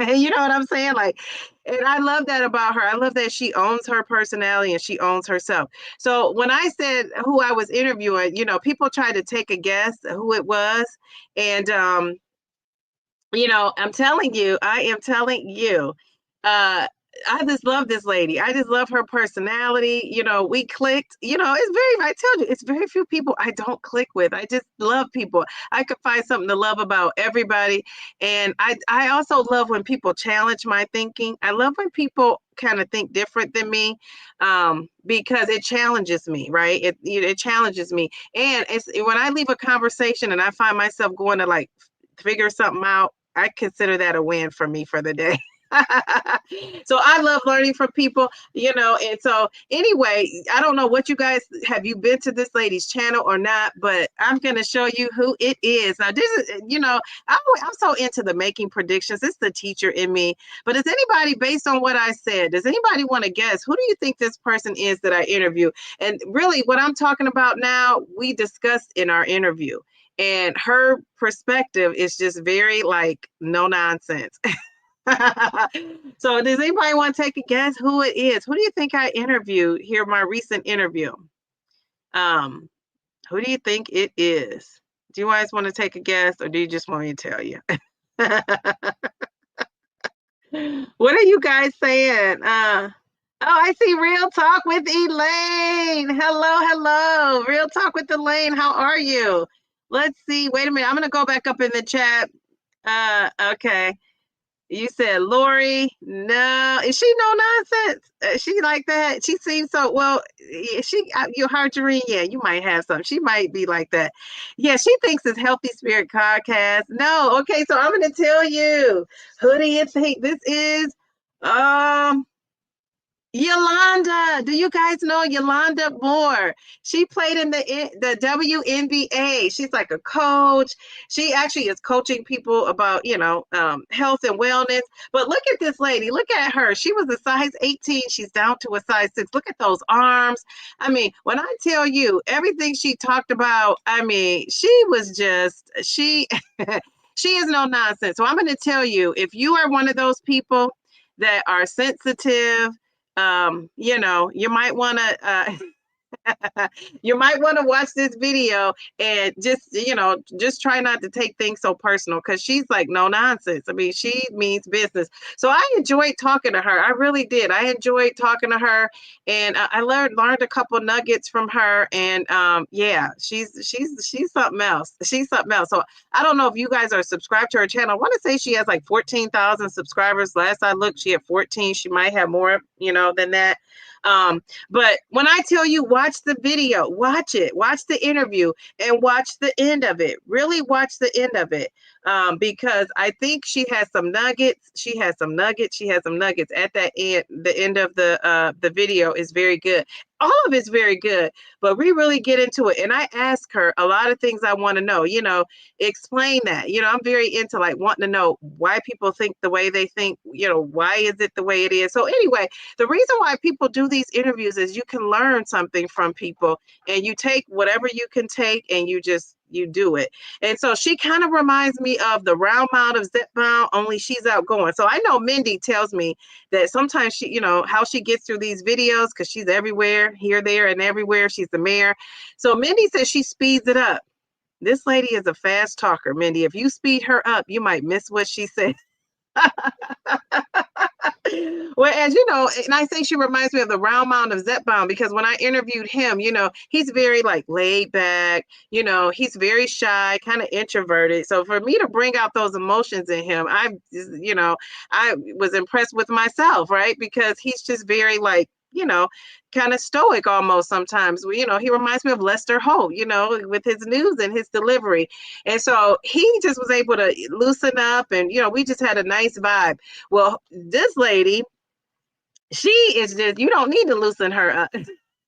You know what I'm saying? Like, and I love that about her. I love that she owns her personality and she owns herself. So when I said who I was interviewing, people tried to take a guess who it was. And I am telling you, uh, I just love this lady. I just love her personality. We clicked. I tell you, it's very few people I don't click with. I just love people. I could find something to love about everybody. And I also love when people challenge my thinking. I love when people kind of think different than me, because it challenges me, right? It challenges me. And it's when I leave a conversation and I find myself going to like figure something out, I consider that a win for me for the day. So I love learning from people, and so anyway, I don't know what you guys have you been to this lady's channel or not, but I'm going to show you who it is. Now, this is, I'm so into the making predictions. It's the teacher in me. But does anybody, based on what I said, does anybody want to guess who do you think this person is that I interview? And really, what I'm talking about now, we discussed in our interview. And her perspective is just very like no nonsense. So does anybody want to take a guess who it is? Who do you think I interviewed here, my recent interview? Who do you think it is? Do you guys want to take a guess or do you just want me to tell you? What are you guys saying? I see Real Talk with Elaine. Hello. Real Talk with Elaine. How are you? Let's see. Wait a minute. I'm going to go back up in the chat. Okay. You said Lori. No, is she no nonsense? She like that? She seems so well. You Harjarine. Yeah, you might have some. She might be like that. Yeah, she thinks it's Healthy Spirit Podcast. No, okay. So I'm going to tell you. Who do you think this is? Yolanda, do you guys know Yolanda Moore? She played in the WNBA. She's like a coach. She actually is coaching people about, health and wellness. But look at this lady. Look at her. She was a size 18. She's down to a size 6. Look at those arms. I mean, when I tell you everything she talked about, I mean, she was just, she is no nonsense. So I'm going to tell you, if you are one of those people that are sensitive, you might want to you might want to watch this video and just try not to take things so personal because she's like no nonsense. I mean, she means business. So I enjoyed talking to her. I really did. I enjoyed talking to her, and I learned a couple nuggets from her. And yeah, she's something else. She's something else. So I don't know if you guys are subscribed to her channel. I want to say she has like 14,000 subscribers. Last I looked, she had 14. She might have more, than that. But when I tell you, watch the video, watch it, watch the interview, and watch the end of it. Really watch the end of it, because I think she has some nuggets. She has some nuggets at that end. The end of the video is very good. All of it's very good, but we really get into it. And I ask her a lot of things I want to know, explain that. I'm very into like wanting to know why people think the way they think, why is it the way it is? So anyway, the reason why people do these interviews is you can learn something from people, and you take whatever you can take and you do it. And so she kind of reminds me of the round mound of Zepbound, only she's outgoing. So I know Mindy tells me that sometimes she, how she gets through these videos, because she's everywhere, here, there, and everywhere. She's the mayor. So Mindy says she speeds it up. This lady is a fast talker, Mindy. If you speed her up, you might miss what she said. Well, as you know, and I think she reminds me of the round mound of Zepbound, because when I interviewed him, he's very like laid back, he's very shy, kind of introverted. So for me to bring out those emotions in him, I was impressed with myself, right? Because he's just very like, kind of stoic almost sometimes. He reminds me of Lester Holt, with his news and his delivery. And so he just was able to loosen up, and, we just had a nice vibe. Well, this lady, she is just, you don't need to loosen her up.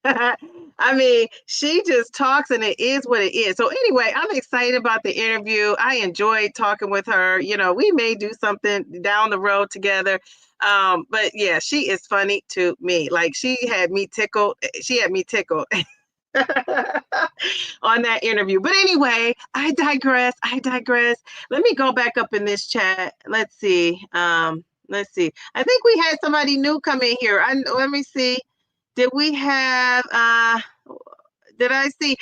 I mean, she just talks and it is what it is. So anyway, I'm excited about the interview. I enjoyed talking with her. We may do something down the road together. But yeah, she is funny to me. Like she had me tickled. on that interview. But anyway, I digress. Let me go back up in this chat. Let's see. I think we had somebody new come in here. Let me see. Did we have did I see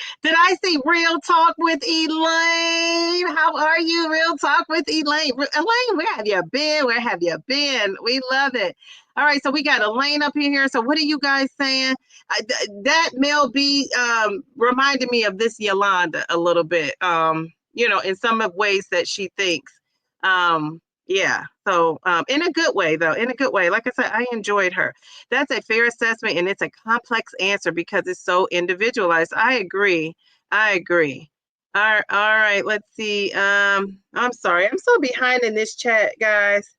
Real Talk with Elaine? How are you, Real Talk with Elaine? Elaine, where have you been? We love it. All right, so we got Elaine up in here. So what are you guys saying? That Mel B reminded me of this Yolanda a little bit. In some of ways that she thinks. Yeah. So in a good way, though, like I said, I enjoyed her. That's a fair assessment, and it's a complex answer because it's so individualized. I agree. All right, let's see. I'm sorry, I'm so behind in this chat, guys.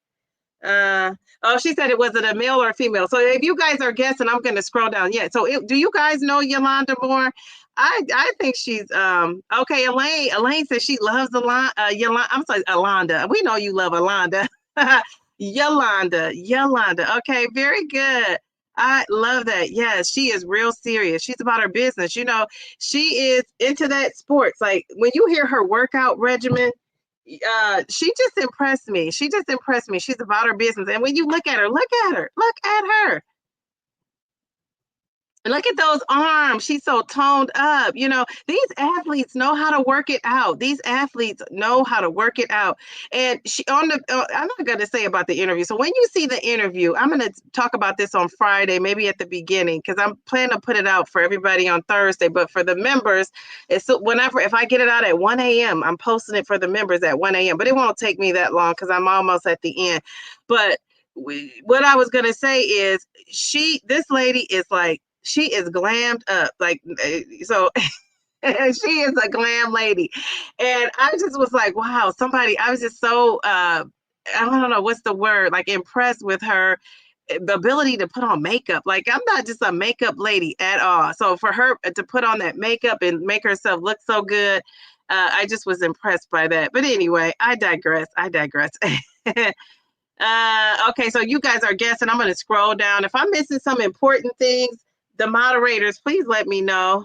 She said it wasn't a male or a female. So if you guys are guessing, I'm going to scroll down. Yeah. So do you guys know Yolanda Moore? I think she's okay. Elaine says she loves Yolanda. I'm sorry, Alonda. We know you love Alonda. Yolanda. Okay, very good. I love that. Yes, she is real serious. She's about her business. She is into that sports. Like when you hear her workout regimen, she just impressed me. She's about her business. And when you look at her. Look at those arms. She's so toned up. These athletes know how to work it out. And I'm not going to say about the interview. So when you see the interview, I'm going to talk about this on Friday, maybe at the beginning, because I'm planning to put it out for everybody on Thursday. But for the members, if I get it out at 1 a.m., I'm posting it for the members at 1 a.m. But it won't take me that long because I'm almost at the end. But what I was going to say is this lady is like, she is glammed up, so she is a glam lady. And I just was like, wow, I was just so I don't know what's the word, like impressed with her, the ability to put on makeup. Like, I'm not just a makeup lady at all. So for her to put on that makeup and make herself look so good, I just was impressed by that. But anyway, I digress. Okay, so you guys are guessing. I'm going to scroll down. If I'm missing some important things, the moderators, please let me know.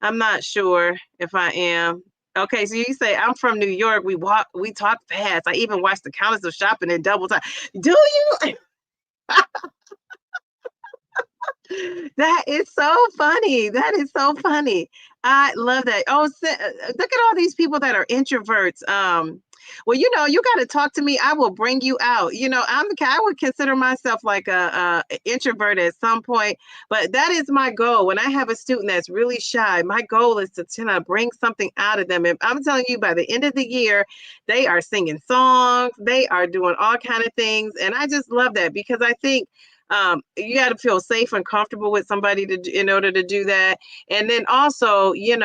I'm not sure if I am. Okay, so you say I'm from New York. We talk fast. I even watch the Countess of Shopping in double time. Do you? That is so funny. I love that. Oh, look at all these people that are introverts. Well, you got to talk to me. I will bring you out. I would consider myself like a introvert at some point, but that is my goal. When I have a student that's really shy, my goal is to bring something out of them. And I'm telling you, by the end of the year, they are singing songs. They are doing all kinds of things. And I just love that because I think you got to feel safe and comfortable with somebody in order to do that. And then also, you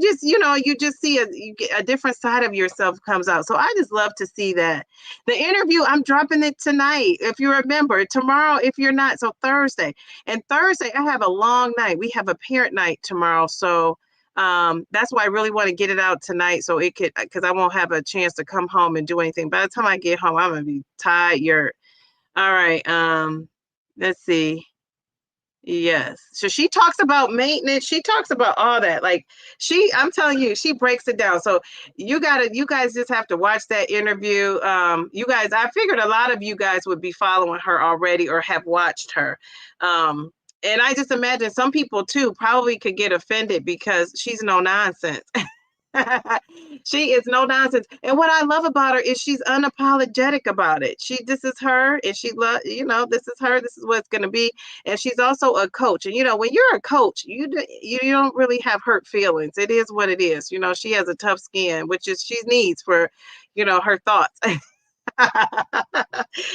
just see a different side of yourself comes out. So I just love to see that. The interview, I'm dropping it tonight. If you remember, tomorrow, if you're not, so Thursday. And Thursday, I have a long night. We have a parent night tomorrow. So that's why I really want to get it out tonight. So because I won't have a chance to come home and do anything. By the time I get home, I'm going to be tired. All right. Let's see. Yes. So she talks about maintenance. She talks about all that. I'm telling you, she breaks it down. So you guys just have to watch that interview. I figured a lot of you guys would be following her already or have watched her. And I just imagine some people too probably could get offended because she's no nonsense. She is no nonsense. And what I love about her is she's unapologetic about it. This is her, and this is her, this is what it's going to be. And she's also a coach. And, when you're a coach, you don't really have hurt feelings. It is what it is. She has a tough skin, which is she needs for, her thoughts.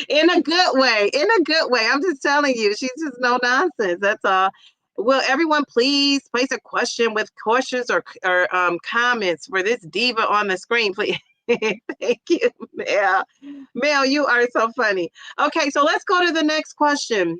In a good way. I'm just telling you, she's just no nonsense. That's all. Will everyone please place a question with questions or comments for this diva on the screen, please? Thank you, Mel. Mel, you are so funny. Okay, so let's go to the next question.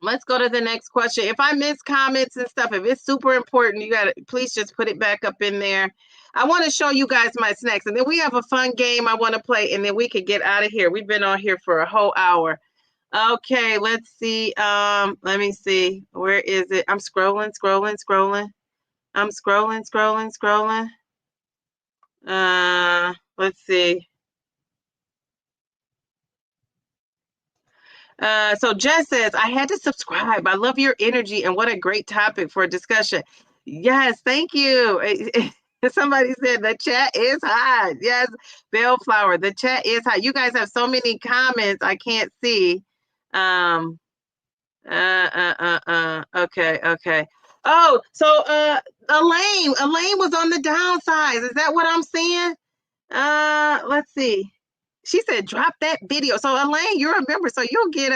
If I miss comments and stuff, if it's super important, you gotta please just put it back up in there. I want to show you guys my snacks, and then we have a fun game I want to play, and then we could get out of here. We've been on here for a whole hour. Okay, let's see. Let me see. Where is it? I'm scrolling, scrolling, scrolling. I'm scrolling, scrolling, scrolling. Let's see. So Jess says, I had to subscribe. I love your energy and what a great topic for a discussion. Yes, thank you. Somebody said the chat is hot. Yes, Bellflower, the chat is hot. You guys have so many comments I can't see. Okay, okay. Oh, so Elaine was on the downsize. Is that what I'm seeing? Let's see. She said, "Drop that video." So Elaine, you're a member, so you'll get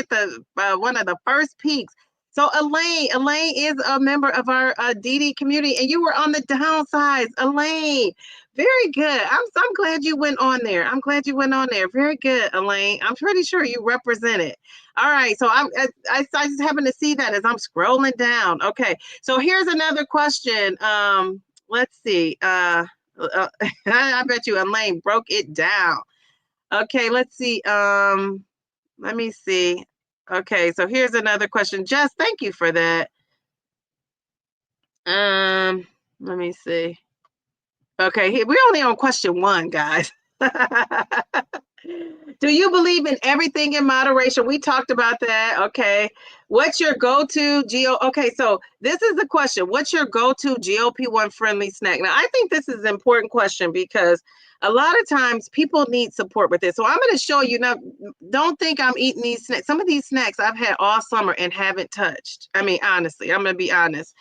the one of the first peaks. So Elaine is a member of our DD community, and you were on the downsize, Elaine. Very good. I'm glad you went on there. I'm glad you went on there. Very good, Elaine. I'm pretty sure you represent it. All right. So I just happened to see that as I'm scrolling down. Okay. So here's another question. Let's see. I bet you Elaine broke it down. Okay, let's see. Let me see. Okay, so here's another question. Jess, thank you for that. Let me see. Okay, we're only on question 1, guys. Do you believe in everything in moderation? We talked about that. Okay. What's your go-to Okay, so this is the question. What's your go-to GLP-1 friendly snack? Now, I think this is an important question because a lot of times people need support with this. So I'm going to show you now. Don't think I'm eating these snacks. Some of these snacks I've had all summer and haven't touched. I mean, honestly, I'm going to be honest.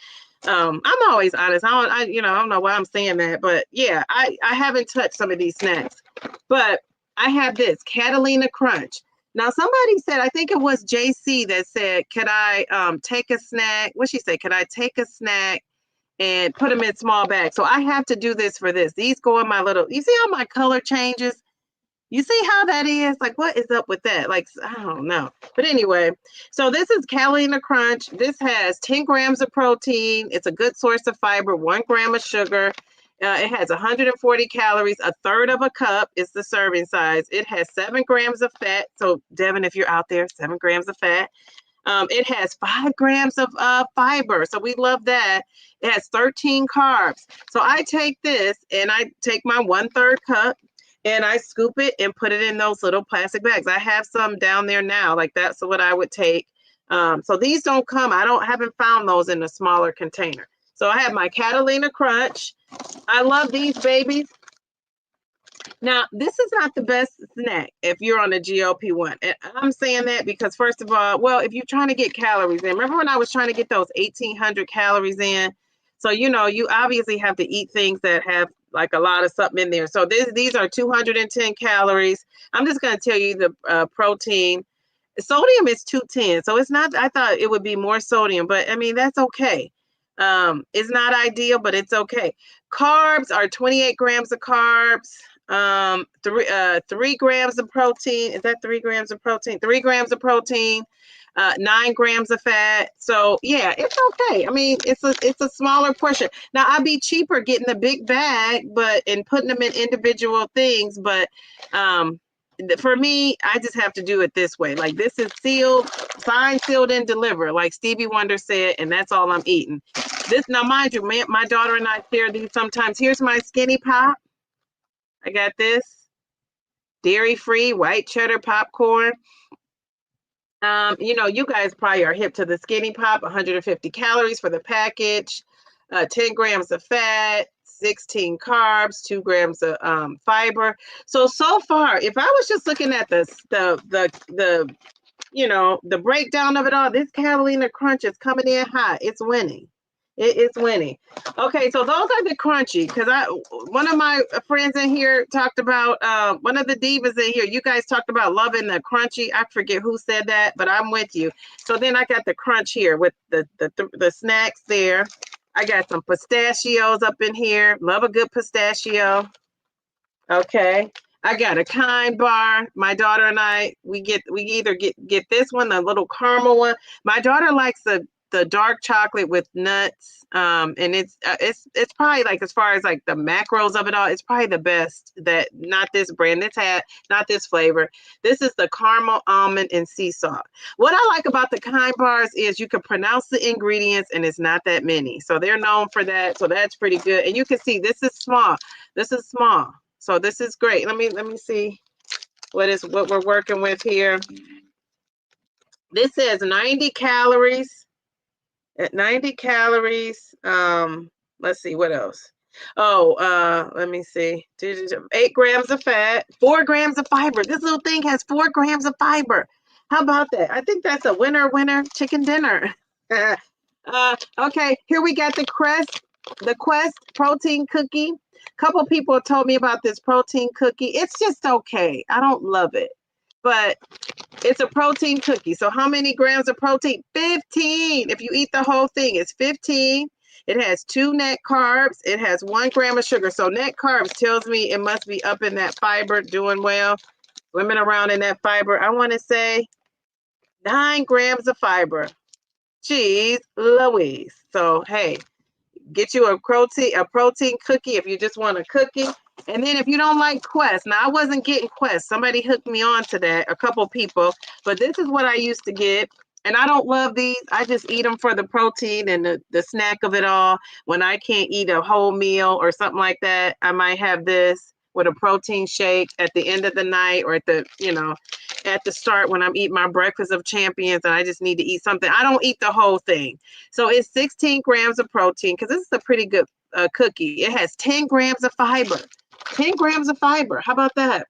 I'm always honest. I don't know why I'm saying that, but yeah, I haven't touched some of these snacks. But I have this Catalina Crunch. Now, somebody said, I think it was JC that said, could I take a snack? What'd she say? Could I take a snack and put them in small bags? So I have to do this for this. These go in my little, you see how my color changes? You see how that is? Like, what is up with that? Like, I don't know. But anyway, so this is Catalina Crunch. This has 10 grams of protein. It's a good source of fiber, 1 gram of sugar. It has 140 calories. A third of a cup is the serving size. It has 7 grams of fat. So, Devin, if you're out there, 7 grams of fat. It has 5 grams of fiber. So we love that. It has 13 carbs. So I take this and I take my 1/3 cup and I scoop it and put it in those little plastic bags. I have some down there now. Like that's what I would take. So these don't come. Haven't found those in a smaller container. So I have my Catalina Crunch. I love these babies. Now, this is not the best snack if you're on a GLP-1. And I'm saying that because, first of all, well, if you're trying to get calories in, remember when I was trying to get those 1,800 calories in? So, you obviously have to eat things that have like a lot of something in there. So these are 210 calories. I'm just going to tell you the protein. Sodium is 210. So it's not, I thought it would be more sodium, but I mean, that's okay. It's not ideal, but it's okay. Carbs are 28 grams of carbs. 3 grams of protein. Is that 3 grams of protein? 3 grams of protein, 9 grams of fat. So yeah, it's okay. I mean, it's a smaller portion. Now I'd be cheaper getting the big bag, and putting them in individual things. But for me, I just have to do it this way. Like this is sealed, signed, sealed, and delivered, like Stevie Wonder said, and that's all I'm eating. This now, mind you, my daughter and I share these sometimes. Here's my skinny pop. I got this dairy-free white cheddar popcorn. You guys probably are hip to the skinny pop, 150 calories for the package, 10 grams of fat, 16 carbs, 2 grams of fiber. So far, if I was just looking at the breakdown of it all, this Catalina Crunch is coming in hot. It's winning. It's winning. Okay, so those are the crunchy because one of my friends in here talked about one of the divas in here. You guys talked about loving the crunchy. I forget who said that, but I'm with you. So then I got the crunch here with the snacks there. I got some pistachios up in here. Love a good pistachio. Okay. I got a Kind bar. My daughter and I, we either get this one, the little caramel one. My daughter likes the the dark chocolate with nuts. And it's probably like, as far as like the macros of it all, it's probably the best. That not this brand, not this flavor. This is the caramel, almond, and sea salt. What I like about the Kind bars is you can pronounce the ingredients and it's not that many. So they're known for that. So that's pretty good. And you can see this is small. This is small. So this is great. Let me see what we're working with here. This says 90 calories. At 90 calories. Let's see what else. Oh, let me see. 8 grams of fat, 4 grams of fiber. This little thing has 4 grams of fiber. How about that? I think that's a winner chicken dinner. Okay, here we got the Quest protein cookie. Couple people told me about this protein cookie. It's just okay. I don't love it, but it's a protein cookie. So how many grams of protein? 15. If you eat the whole thing, it's 15. It has 2 net carbs. It has 1 gram of sugar. So net carbs tells me it must be up in that fiber, doing well, swimming around in that fiber. I want to say 9 grams of fiber. Jeez Louise. So, hey, get you a protein cookie if you just want a cookie. And then if you don't like Quest, now I wasn't getting Quest. Somebody hooked me on to that, a couple people. But this is what I used to get. And I don't love these. I just eat them for the protein and the snack of it all. When I can't eat a whole meal or something like that, I might have this with a protein shake at the end of the night, or at the, at the start when I'm eating my breakfast of champions and I just need to eat something. I don't eat the whole thing. So it's 16 grams of protein, because this is a pretty good cookie. It has 10 grams of fiber. 10 grams of fiber. How about that?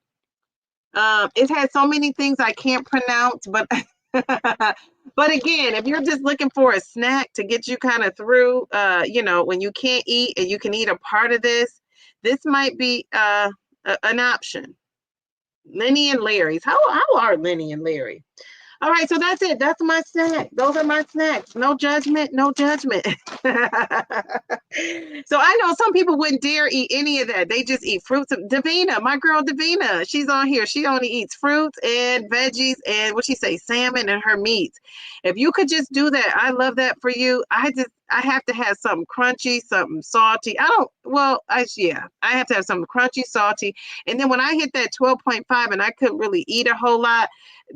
It has so many things I can't pronounce, but but again, if you're just looking for a snack to get you kind of through, when you can't eat and you can eat a part of this, this might be an option. Lenny and Larry's. How are Lenny and Larry? All right, so that's it. That's my snack. Those are my snacks. No judgment, no judgment. So I know some people wouldn't dare eat any of that. They just eat fruits. Davina, my girl Davina, she's on here. She only eats fruits and veggies and salmon and her meats. If you could just do that, I love that for you. I have to have something crunchy, something salty. I have to have something crunchy, salty. And then when I hit that 12.5 and I couldn't really eat a whole lot,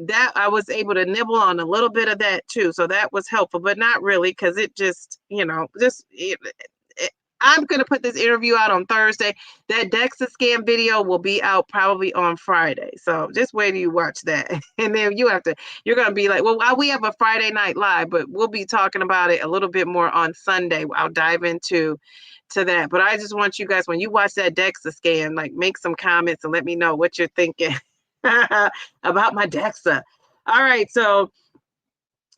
that I was able to nibble on a little bit of that too. So that was helpful, but not really, because it just, I'm going to put this interview out on Thursday. That DEXA scan video will be out probably on Friday. So just wait till you watch that. And then you're going to be like, well, we have a Friday night live, but we'll be talking about it a little bit more on Sunday. I'll dive into that. But I just want you guys, when you watch that DEXA scan, like, make some comments and let me know what you're thinking about my DEXA. All right. So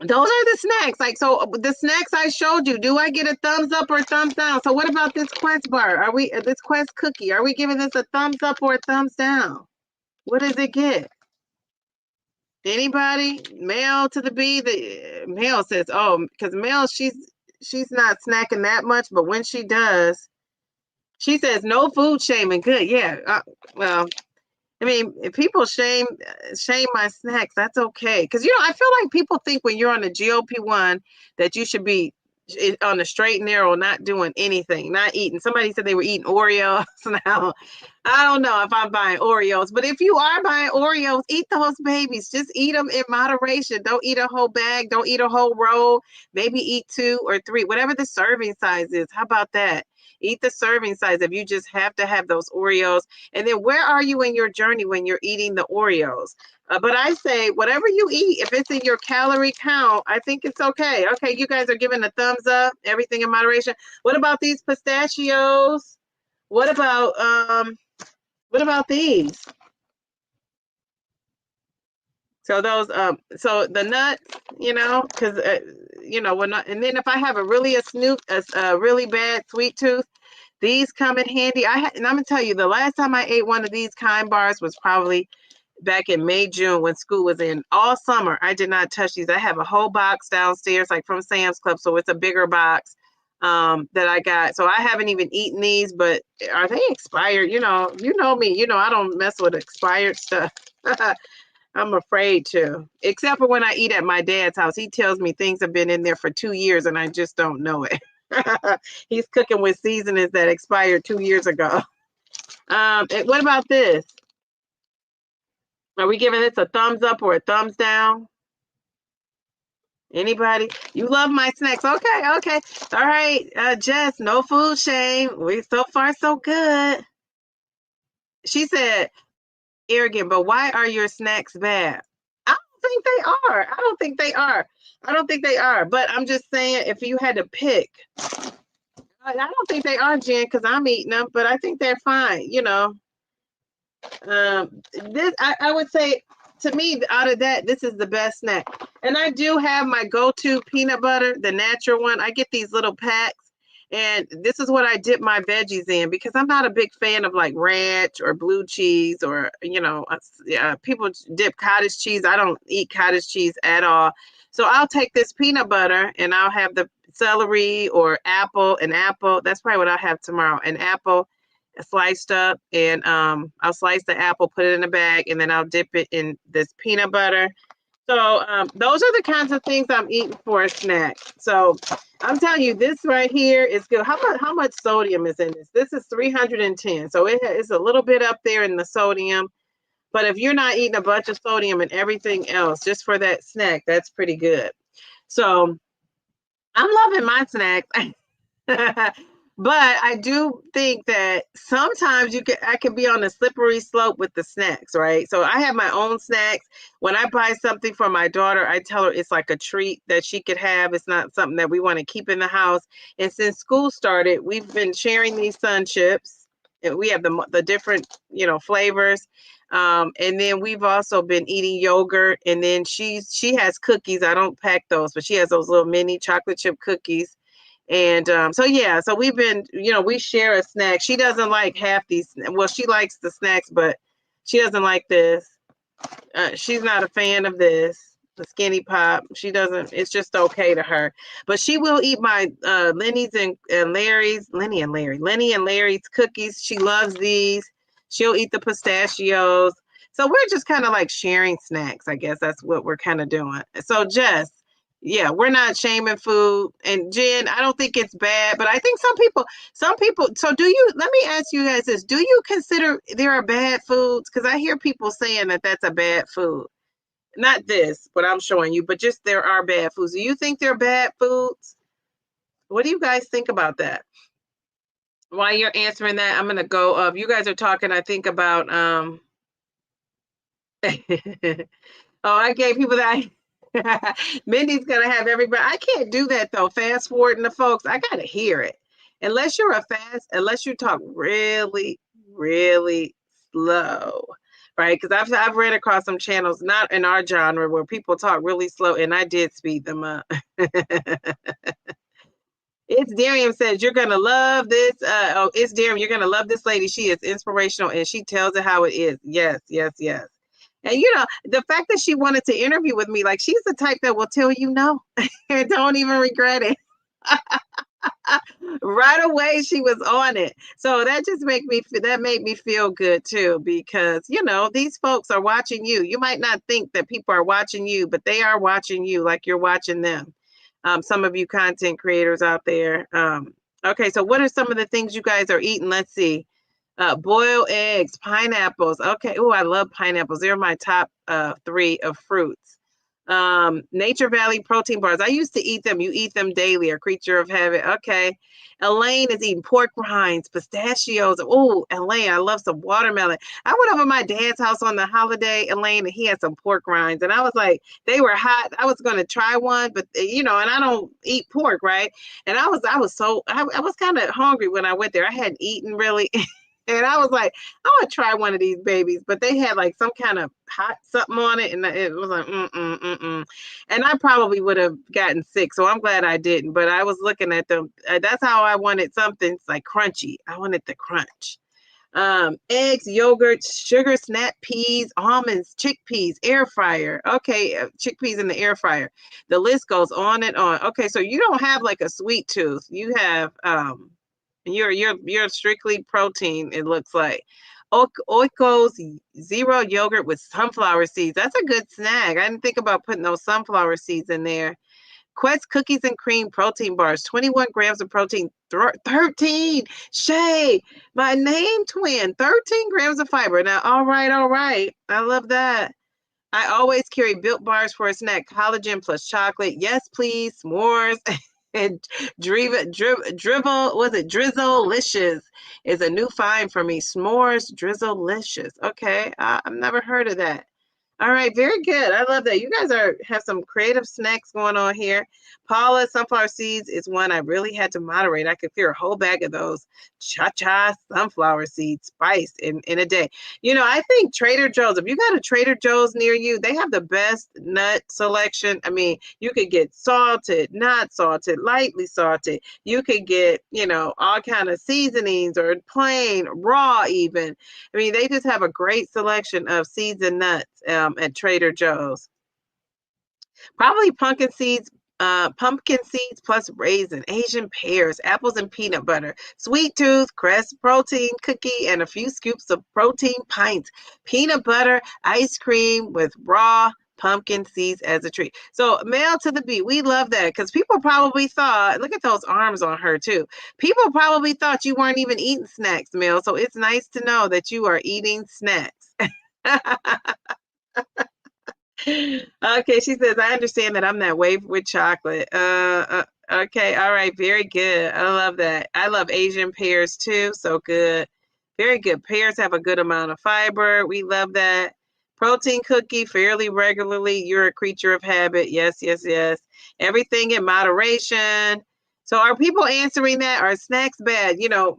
those are the snacks. Like, so the snacks I showed you, do I get a thumbs up or a thumbs down? So what about this Quest bar? This Quest cookie? Are we giving this a thumbs up or a thumbs down? What does it get? Anybody? Mel to the B. The Mel says, oh, because Mel, she's not snacking that much, but when she does, she says no food shaming. Good. Yeah. Well, I mean, if people shame my snacks, that's okay. Because, I feel like people think when you're on the GLP-1 that you should be on the straight and narrow, not doing anything, not eating. Somebody said they were eating Oreos. Now, I don't know if I'm buying Oreos, but if you are buying Oreos, eat those babies. Just eat them in moderation. Don't eat a whole bag. Don't eat a whole roll. Maybe eat 2 or 3, whatever the serving size is. How about that? Eat the serving size if you just have to have those Oreos. And then where are you in your journey when you're eating the Oreos? But I say, whatever you eat, if it's in your calorie count, I think it's okay. Okay, you guys are giving a thumbs up, everything in moderation. What about these pistachios? What about these? So those, so the nuts, because, we're not, and then if I have a really bad sweet tooth, these come in handy. And I'm gonna tell you, the last time I ate one of these Kind bars was probably back in May, June, when school was in. All summer, I did not touch these. I have a whole box downstairs, like from Sam's Club, so it's a bigger box that I got. So I haven't even eaten these, but are they expired? You know me. I don't mess with expired stuff. I'm afraid to, except for when I eat at my dad's house. He tells me things have been in there for 2 years and I just don't know it. He's cooking with seasonings that expired 2 years ago. What about this? Are we giving this a thumbs up or a thumbs down? Anybody? You love my snacks. Okay, okay. All right, Jess, no food shame. We so far so good. She said, arrogant, but why are your snacks bad? I don't think they are. I don't think they are. I don't think they are. But I'm just saying, if you had to pick, I don't think they are, Jen, because I'm eating them, but I think they're fine. You know, this I would say, to me, out of that, this is the best snack. And I do have my go-to peanut butter, the natural one. I get these little packs, and this is what I dip my veggies in, because I'm not a big fan of like ranch or blue cheese, or people dip cottage cheese. I don't eat cottage cheese at all. So I'll take this peanut butter and I'll have the celery or an apple. That's probably what I'll have tomorrow. An apple sliced up, and I'll slice the apple, put it in a bag, and then I'll dip it in this peanut butter. So those are the kinds of things I'm eating for a snack. So I'm telling you, this right here is good. How much sodium is in this? This is 310. So it's a little bit up there in the sodium. But if you're not eating a bunch of sodium and everything else, just for that snack, that's pretty good. So I'm loving my snacks. But I do think that sometimes I can be on a slippery slope with the snacks, right? So I have my own snacks. When I buy something for my daughter, I tell her it's like a treat that she could have. It's not something that we want to keep in the house. And since school started, we've been sharing these Sun Chips. And we have the different, flavors. And then we've also been eating yogurt. And then she has cookies. I don't pack those, but she has those little mini chocolate chip cookies. And so we've been, we share a snack. She doesn't like half these. Well, she likes the snacks, but she doesn't like this. She's not a fan of this, the skinny pop. She doesn't, it's just okay to her. But she will eat my Lenny and Larry's cookies. She loves these. She'll eat the pistachios. So we're just kind of like sharing snacks. I guess that's what we're kind of doing. So Jess, yeah, we're not shaming food. And Jen, I don't think it's bad, but I think some people, so let me ask you guys this. Do you consider there are bad foods? Because I hear people saying that that's a bad food. Not this, what I'm showing you, but just there are bad foods. Do you think they're bad foods? What do you guys think about that? While you're answering that, I'm going to go up. You guys are talking, I think, about, I gave people that. Mindy's gonna have everybody. I can't do that though. Fast forwarding the folks, I gotta hear it. Unless you talk really, really slow, right? Because I've read across some channels, not in our genre, where people talk really slow, and I did speed them up. It's Darian says you're gonna love this. It's Darian. You're gonna love this lady. She is inspirational, and she tells it how it is. Yes, yes, yes. And the fact that she wanted to interview with me, like she's the type that will tell you no and don't even regret it. Right away, she was on it. So that just made me feel good too, because these folks are watching you. You might not think that people are watching you, but they are watching you like you're watching them. Some of you content creators out there. Okay, so what are some of the things you guys are eating? Let's see. Boiled eggs, pineapples. Okay. Oh, I love pineapples. They're my top 3 of fruits. Nature Valley protein bars. I used to eat them. You eat them daily, a creature of habit. Okay. Elaine is eating pork rinds, pistachios. Oh, Elaine, I love some watermelon. I went over to my dad's house on the holiday, Elaine, and he had some pork rinds. And I was like, they were hot. I was going to try one, but and I don't eat pork, right? And I was kind of hungry when I went there. I hadn't eaten really. And I was like, I want to try one of these babies, but they had like some kind of hot something on it, and it was like, and I probably would have gotten sick. So I'm glad I didn't. But I was looking at them. That's how I wanted something like crunchy. I wanted the crunch. Eggs, yogurt, sugar, snap peas, almonds, chickpeas, air fryer. Okay, chickpeas in the air fryer. The list goes on and on. Okay, so you don't have like a sweet tooth. You have you're strictly protein, it looks like. Oiko's zero yogurt with sunflower seeds. That's a good snack. I didn't think about putting those sunflower seeds in there. Quest cookies and cream protein bars, 21 grams of protein, 13. Shay, my name twin, 13 grams of fiber. Now, all right, all right. I love that. I always carry Built bars for a snack, collagen plus chocolate. Yes, please, s'mores. And Drizzle-licious is a new find for me. S'mores Drizzle-licious. Okay, I've never heard of that. All right, very good. I love that. You guys have some creative snacks going on here. Paula, sunflower seeds is one I really had to moderate. I could fear a whole bag of those cha-cha sunflower seeds spiced in a day. You know, I think Trader Joe's, if you got a Trader Joe's near you, they have the best nut selection. I mean, you could get salted, not salted, lightly salted. You could get, you know, all kind of seasonings or plain, raw even. I mean, they just have a great selection of seeds and nuts at Trader Joe's. Probably pumpkin seeds plus raisin, Asian pears, apples and peanut butter, sweet tooth, crest protein cookie, and a few scoops of protein pints, peanut butter, ice cream with raw pumpkin seeds as a treat. So Mel to the beat, we love that because people probably thought, look at those arms on her too. People probably thought you weren't even eating snacks, Mel. So it's nice to know that you are eating snacks. Okay, she says, I understand that I'm that wave with chocolate. Okay, all right, very good. I love that. I love Asian pears too, so good. Very good. Pears have a good amount of fiber. We love that. Protein cookie fairly regularly. You're a creature of habit. Yes, yes, yes. Everything in moderation. So are people answering that? Are snacks bad? You know,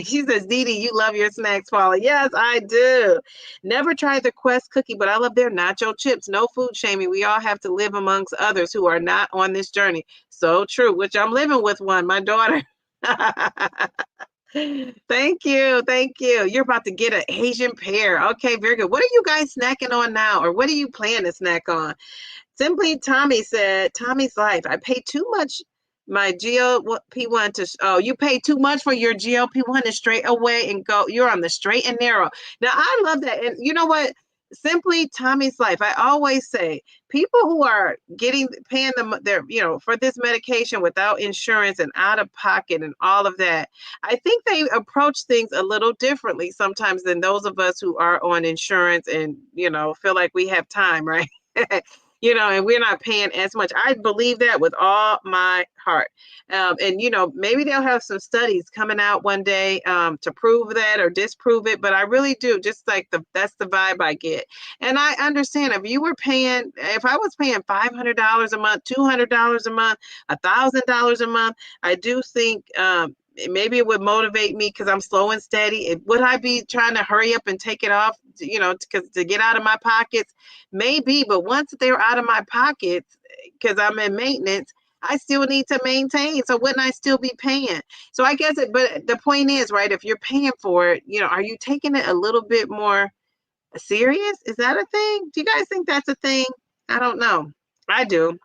she says, Dee Dee, you love your snacks, Paula. Yes, I do. Never tried the Quest cookie, but I love their nacho chips. No food shaming. We all have to live amongst others who are not on this journey. So true, which I'm living with one, my daughter. Thank you. Thank you. You're about to get an Asian pear. Okay, very good. What are you guys snacking on now? Or what do you plan to snack on? Simply Tommy said, Tommy's life. I pay too much my GLP-1 to, you pay too much for your GLP-1 to straight away and go, you're on the straight and narrow. Now, I love that. And you know what? Simply Tommy's life. I always say people who are paying them for this medication without insurance and out of pocket and all of that, I think they approach things a little differently sometimes than those of us who are on insurance and, feel like we have time, right? And we're not paying as much. I believe that with all my heart. And maybe they'll have some studies coming out one day to prove that or disprove it. But I really do. Just like that's the vibe I get. And I understand if I was paying $500 a month, $200 a month, $1,000 a month, I do think maybe it would motivate me because I'm slow and steady. Would I be trying to hurry up and take it off, to get out of my pockets? Maybe, but once they're out of my pockets, because I'm in maintenance, I still need to maintain. So wouldn't I still be paying? So I guess but the point is, right, if you're paying for it, are you taking it a little bit more serious? Is that a thing? Do you guys think that's a thing? I don't know. I do.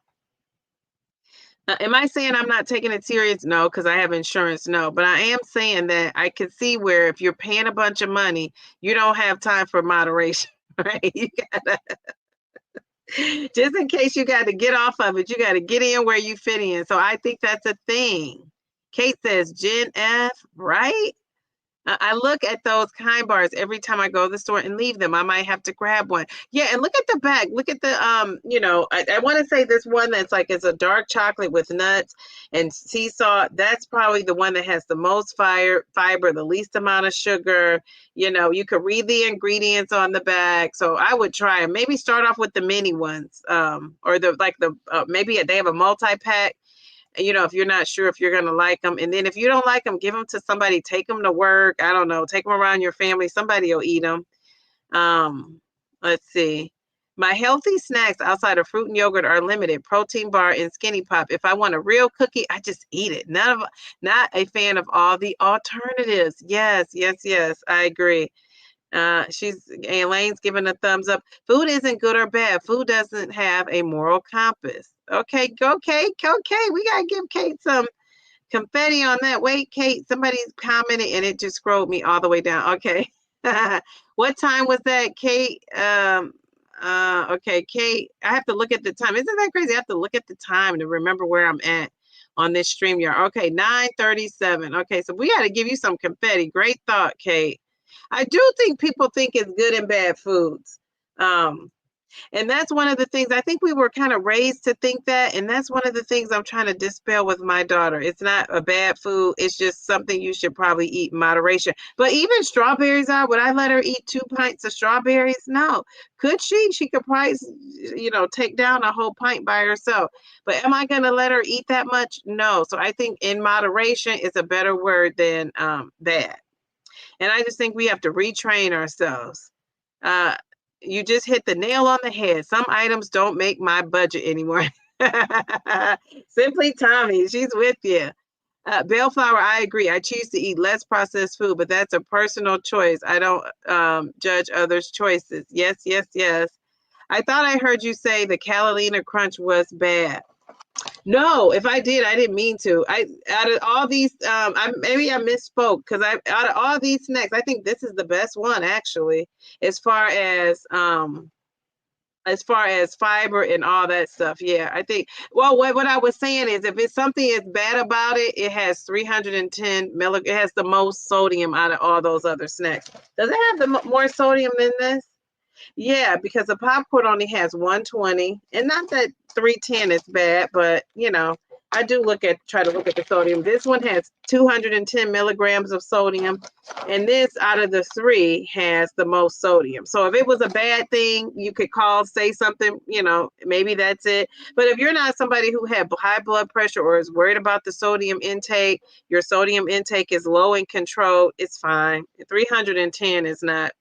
Am I saying I'm not taking it serious? No, because I have insurance. No, but I am saying that I can see where if you're paying a bunch of money, you don't have time for moderation, right? You gotta, just in case you got to get off of it, you got to get in where you fit in. So I think that's a thing. Kate says, Gen F, right? I look at those kind bars every time I go to the store and leave them. I might have to grab one. Yeah, and look at the back. Look at the I want to say this one that's like it's a dark chocolate with nuts and sea salt. That's probably the one that has the most fiber, the least amount of sugar. You could read the ingredients on the back. So I would try and maybe start off with the mini ones, or maybe they have a multi-pack. If you're not sure if you're going to like them. And then if you don't like them, give them to somebody, take them to work. I don't know, take them around your family. Somebody will eat them. Let's see. My healthy snacks outside of fruit and yogurt are limited. Protein bar and Skinny Pop. If I want a real cookie, I just eat it. Not a fan of all the alternatives. Yes, yes, yes. I agree. Elaine's giving a thumbs up. Food isn't good or bad. Food doesn't have a moral compass. Okay, go Kate. Okay, we gotta give Kate some confetti on that. Wait, Kate, somebody's commented and it just scrolled me all the way down. Okay. What time was that, Kate? Okay, Kate, I have to look at the time. Isn't that crazy? I have to look at the time to remember where I'm at on this StreamYard. Okay, 9:37. Okay, so we got to give you some confetti. Great thought, Kate. I do think people think it's good and bad foods. And that's one of the things I think we were kind of raised to think that. And that's one of the things I'm trying to dispel with my daughter. It's not a bad food. It's just something you should probably eat in moderation. But even strawberries are, would I let her eat 2 pints of strawberries? No. Could she? She could probably, take down a whole pint by herself. But am I going to let her eat that much? No. So I think in moderation is a better word than bad. And I just think we have to retrain ourselves. You just hit the nail on the head. Some items don't make my budget anymore. Simply Tommy, she's with you. Bellflower, I agree. I choose to eat less processed food, but that's a personal choice. I don't judge others' choices. Yes, yes, yes. I thought I heard you say the Catalina Crunch was bad. No, if I did, I didn't mean to. Out of all these, maybe I misspoke because out of all these snacks, I think this is the best one actually, as far as fiber and all that stuff. Yeah, I think. Well, what I was saying is, if it's something is bad about it, it has 310 milligrams. It has the most sodium out of all those other snacks. Does it have the more sodium than this? Yeah, because the popcorn only has 120, and not that 310 is bad, but I do try to look at the sodium. This one has 210 milligrams of sodium, and this out of the three has the most sodium. So if it was a bad thing, you could say something, maybe that's it. But if you're not somebody who had high blood pressure or is worried about the sodium intake, your sodium intake is low and controlled, it's fine. 310 is not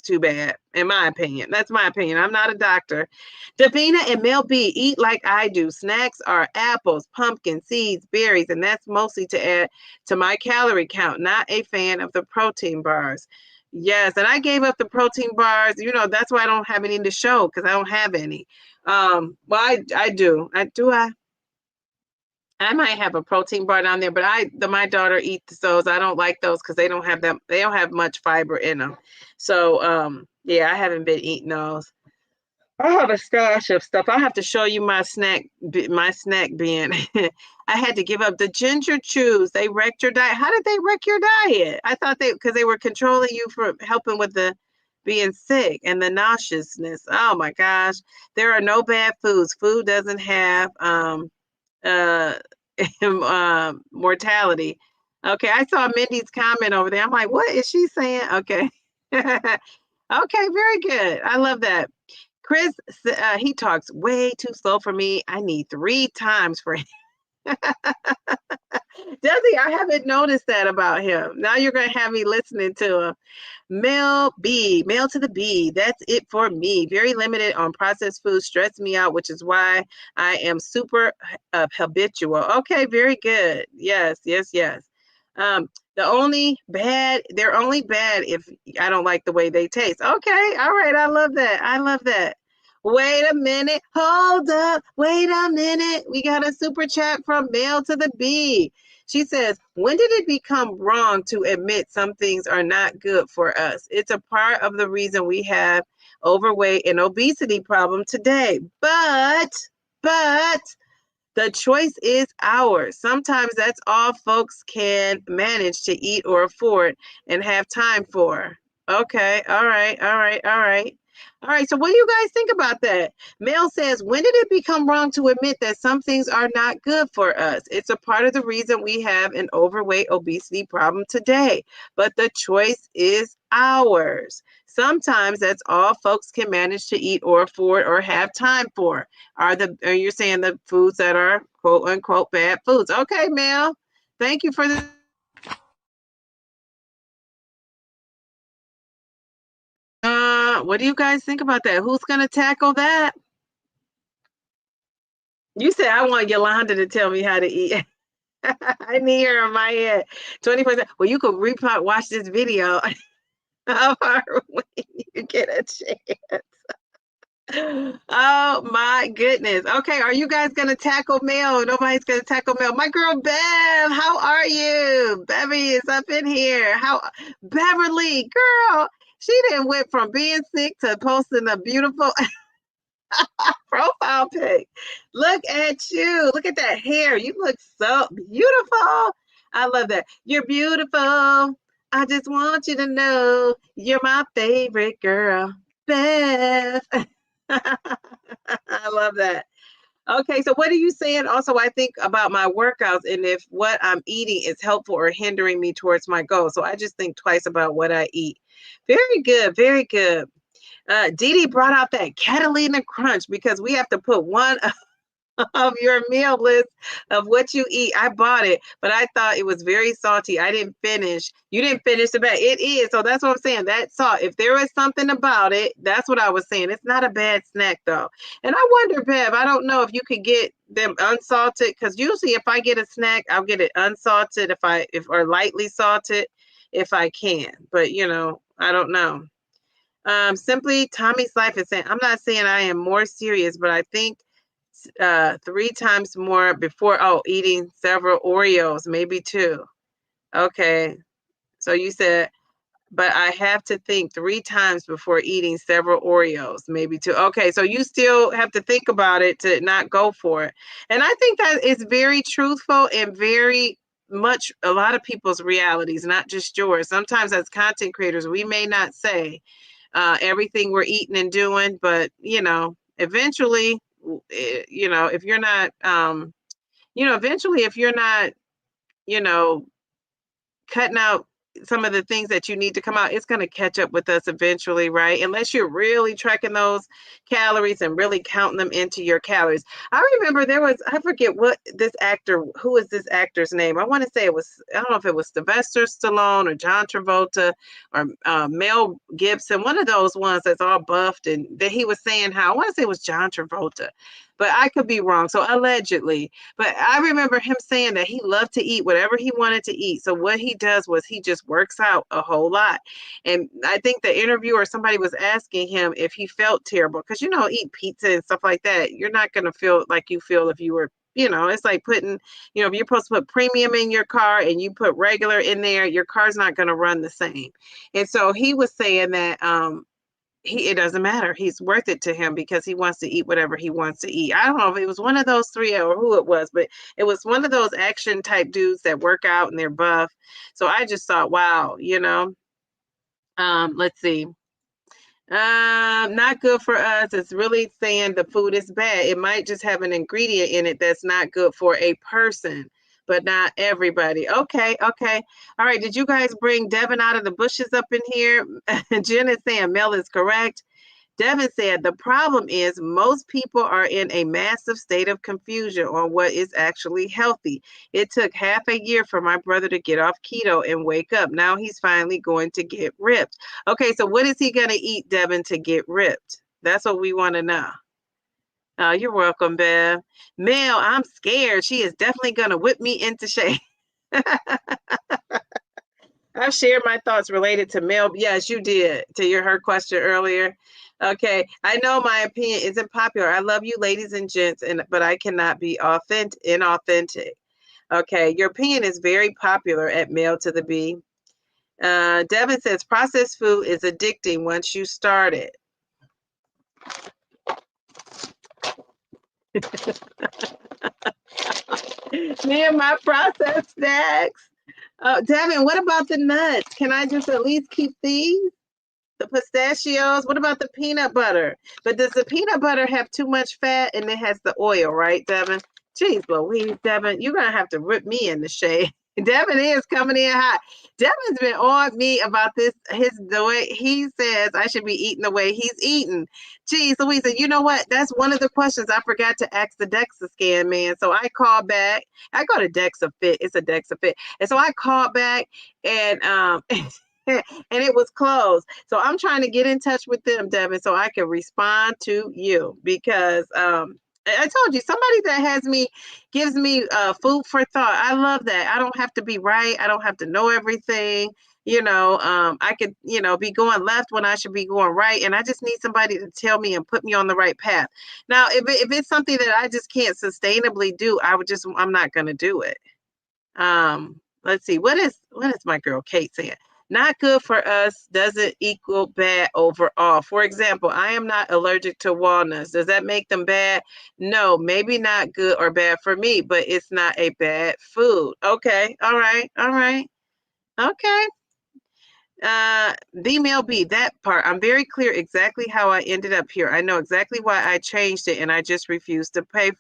too bad, in my opinion. That's my opinion. I'm not a doctor. Davina and Mel B, eat like I do. Snacks are apples, pumpkin, seeds, berries, and that's mostly to add to my calorie count. Not a fan of the protein bars. Yes, and I gave up the protein bars. That's why I don't have any to show, because I don't have any. Well, I do. I might have a protein bar down there, but my daughter eats those. I don't like those because they don't have them. They don't have much fiber in them. So, yeah, I haven't been eating those. I have a stash of stuff. I'll have to show you my snack bin. I had to give up the ginger chews. They wrecked your diet. How did they wreck your diet? I thought because they were controlling you for helping with the being sick and the nauseousness. Oh my gosh. There are no bad foods. Food doesn't have mortality. Okay, I saw Mindy's comment over there. I'm like, what is she saying? Okay. Okay, very good. I love that. Chris, he talks way too slow for me. I need 3 times for him. Does he? I haven't noticed that about him. Now you're going to have me listening to him. Mel to the B. That's it for me. Very limited on processed food. Stress me out, which is why I am super habitual. Okay, very good. Yes, yes, yes. They're only bad if I don't like the way they taste. Okay, all right. I love that. I love that. Wait a minute. Hold up. Wait a minute. We got a super chat from Mel to the B. She says, when did it become wrong to admit some things are not good for us? It's a part of the reason we have overweight and obesity problem today. But the choice is ours. Sometimes that's all folks can manage to eat or afford and have time for. Okay. All right. All right. All right. All right. So what do you guys think about that? Mel says, when did it become wrong to admit that some things are not good for us? It's a part of the reason we have an overweight obesity problem today. But the choice is ours. Sometimes that's all folks can manage to eat or afford or have time for. Are you saying the foods that are quote unquote bad foods? Okay, Mel. Thank you for this. What do you guys think about that? Who's gonna tackle that? You said I want Yolanda to tell me how to eat. I need her in my head. 24/7. Well, you could watch this video of her when you get a chance. Oh my goodness. Okay, are you guys gonna tackle Mel? Nobody's gonna tackle Mel. My girl Bev, how are you? Bevy is up in here. Beverly, girl, She didn't went from being sick to posting a beautiful profile pic. Look at you. Look at that hair. You look so beautiful. I love that. You're beautiful. I just want you to know you're my favorite girl, Beth. I love that. Okay, so what are you saying? Also, I think about my workouts and if what I'm eating is helpful or hindering me towards my goal. So I just think twice about what I eat. Very good, very good. Dee Dee brought out that Catalina Crunch because we have to put one of your meal list of what you eat. I bought it, but I thought it was very salty. I didn't finish. You didn't finish the bag. It is. So that's what I'm saying. That salt, if there is something about it, that's what I was saying. It's not a bad snack though. And I wonder, Bev, I don't know if you could get them unsalted because usually if I get a snack, I'll get it unsalted or lightly salted if I can. But I don't know. Simply Tommy's Life is saying, I'm not saying I am more serious, but I think 3 times more before eating several Oreos, maybe 2. Okay. So you said, but I have to think 3 times before eating several Oreos, maybe 2. Okay, so you still have to think about it to not go for it. And I think that is very truthful and very much a lot of people's realities, not just yours. Sometimes as content creators, we may not say everything we're eating and doing, but eventually, if you're not, eventually if you're not, cutting out some of the things that you need to come out, it's going to catch up with us eventually, right? Unless you're really tracking those calories and really counting them into your calories. I remember I forget who was this actor's name? I want to say I don't know if it was Sylvester Stallone or John Travolta or Mel Gibson, one of those ones that's all buffed, and that he was saying I want to say it was John Travolta, but I could be wrong. So allegedly, but I remember him saying that he loved to eat whatever he wanted to eat. So what he does was he just works out a whole lot. And I think the interviewer, somebody was asking him if he felt terrible because, eat pizza and stuff like that. You're not going to feel like you feel if you were, it's like putting, if you're supposed to put premium in your car and you put regular in there, your car's not going to run the same. And so he was saying that, it doesn't matter. He's worth it to him because he wants to eat whatever he wants to eat. I don't know if it was one of those 3 or who it was, but it was one of those action type dudes that work out and they're buff. So I just thought, wow, let's see. Not good for us. It's really saying the food is bad. It might just have an ingredient in it that's not good for a person, but not everybody. Okay. All right. Did you guys bring Devin out of the bushes up in here? Jen is saying Mel is correct. Devin said the problem is most people are in a massive state of confusion on what is actually healthy. It took half a year for my brother to get off keto and wake up. Now he's finally going to get ripped. Okay, so what is he going to eat, Devin, to get ripped? That's what we want to know. You're welcome, Bev. Mel, I'm scared. She is definitely going to whip me into shape. I've shared my thoughts related to Mel. Yes, you did to her question earlier. Okay, I know my opinion isn't popular. I love you, ladies and gents, but I cannot be inauthentic. Okay, your opinion is very popular at Mel to the B. Devin says processed food is addicting once you start it. Me and my processed snacks. Devin, what about the nuts? Can I just at least keep these? The pistachios. What about the peanut butter? But does the peanut butter have too much fat and it has the oil, right, Devin? Jeez Louise, Devin, you're going to have to rip me in the shade. Devin is coming in hot. Devin's been on me about this, the way he says I should be eating the way he's eating. Geez, Louisa, you know what? That's one of the questions I forgot to ask the DEXA scan man. So I called back. I go to DEXA Fit. It's a DEXA Fit. And so I called back and and it was closed. So I'm trying to get in touch with them, Devin, so I can respond to you because I told you somebody that gives me food for thought. I love that. I don't have to be right. I don't have to know everything. I could, be going left when I should be going right. And I just need somebody to tell me and put me on the right path. Now, if it's something that I just can't sustainably do, I'm not going to do it. Let's see. What is my girl Kate saying? Not good for us doesn't equal bad overall. For example, I am not allergic to walnuts. Does that make them bad? No, maybe not good or bad for me, but it's not a bad food. Okay, all right, all right, okay. B, that part. I'm very clear exactly how I ended up here. I know exactly why I changed it, and I just refused to play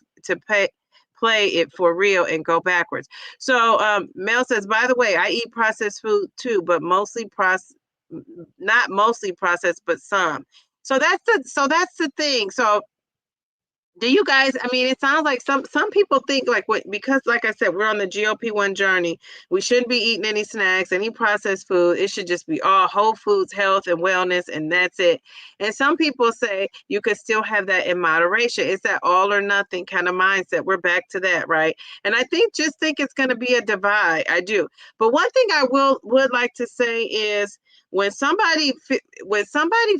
it for real and go backwards. So Mel says, by the way, I eat processed food too, but not mostly processed, but some. So that's the thing. So do you guys, I mean, it sounds like some people think like what, because like I said, we're on the GLP-1 journey. We shouldn't be eating any snacks, any processed food. It should just be all whole foods, health and wellness, and that's it. And some people say you could still have that in moderation. It's that all or nothing kind of mindset. We're back to that, right? And I just think it's going to be a divide. I do. But one thing I would like to say is when somebody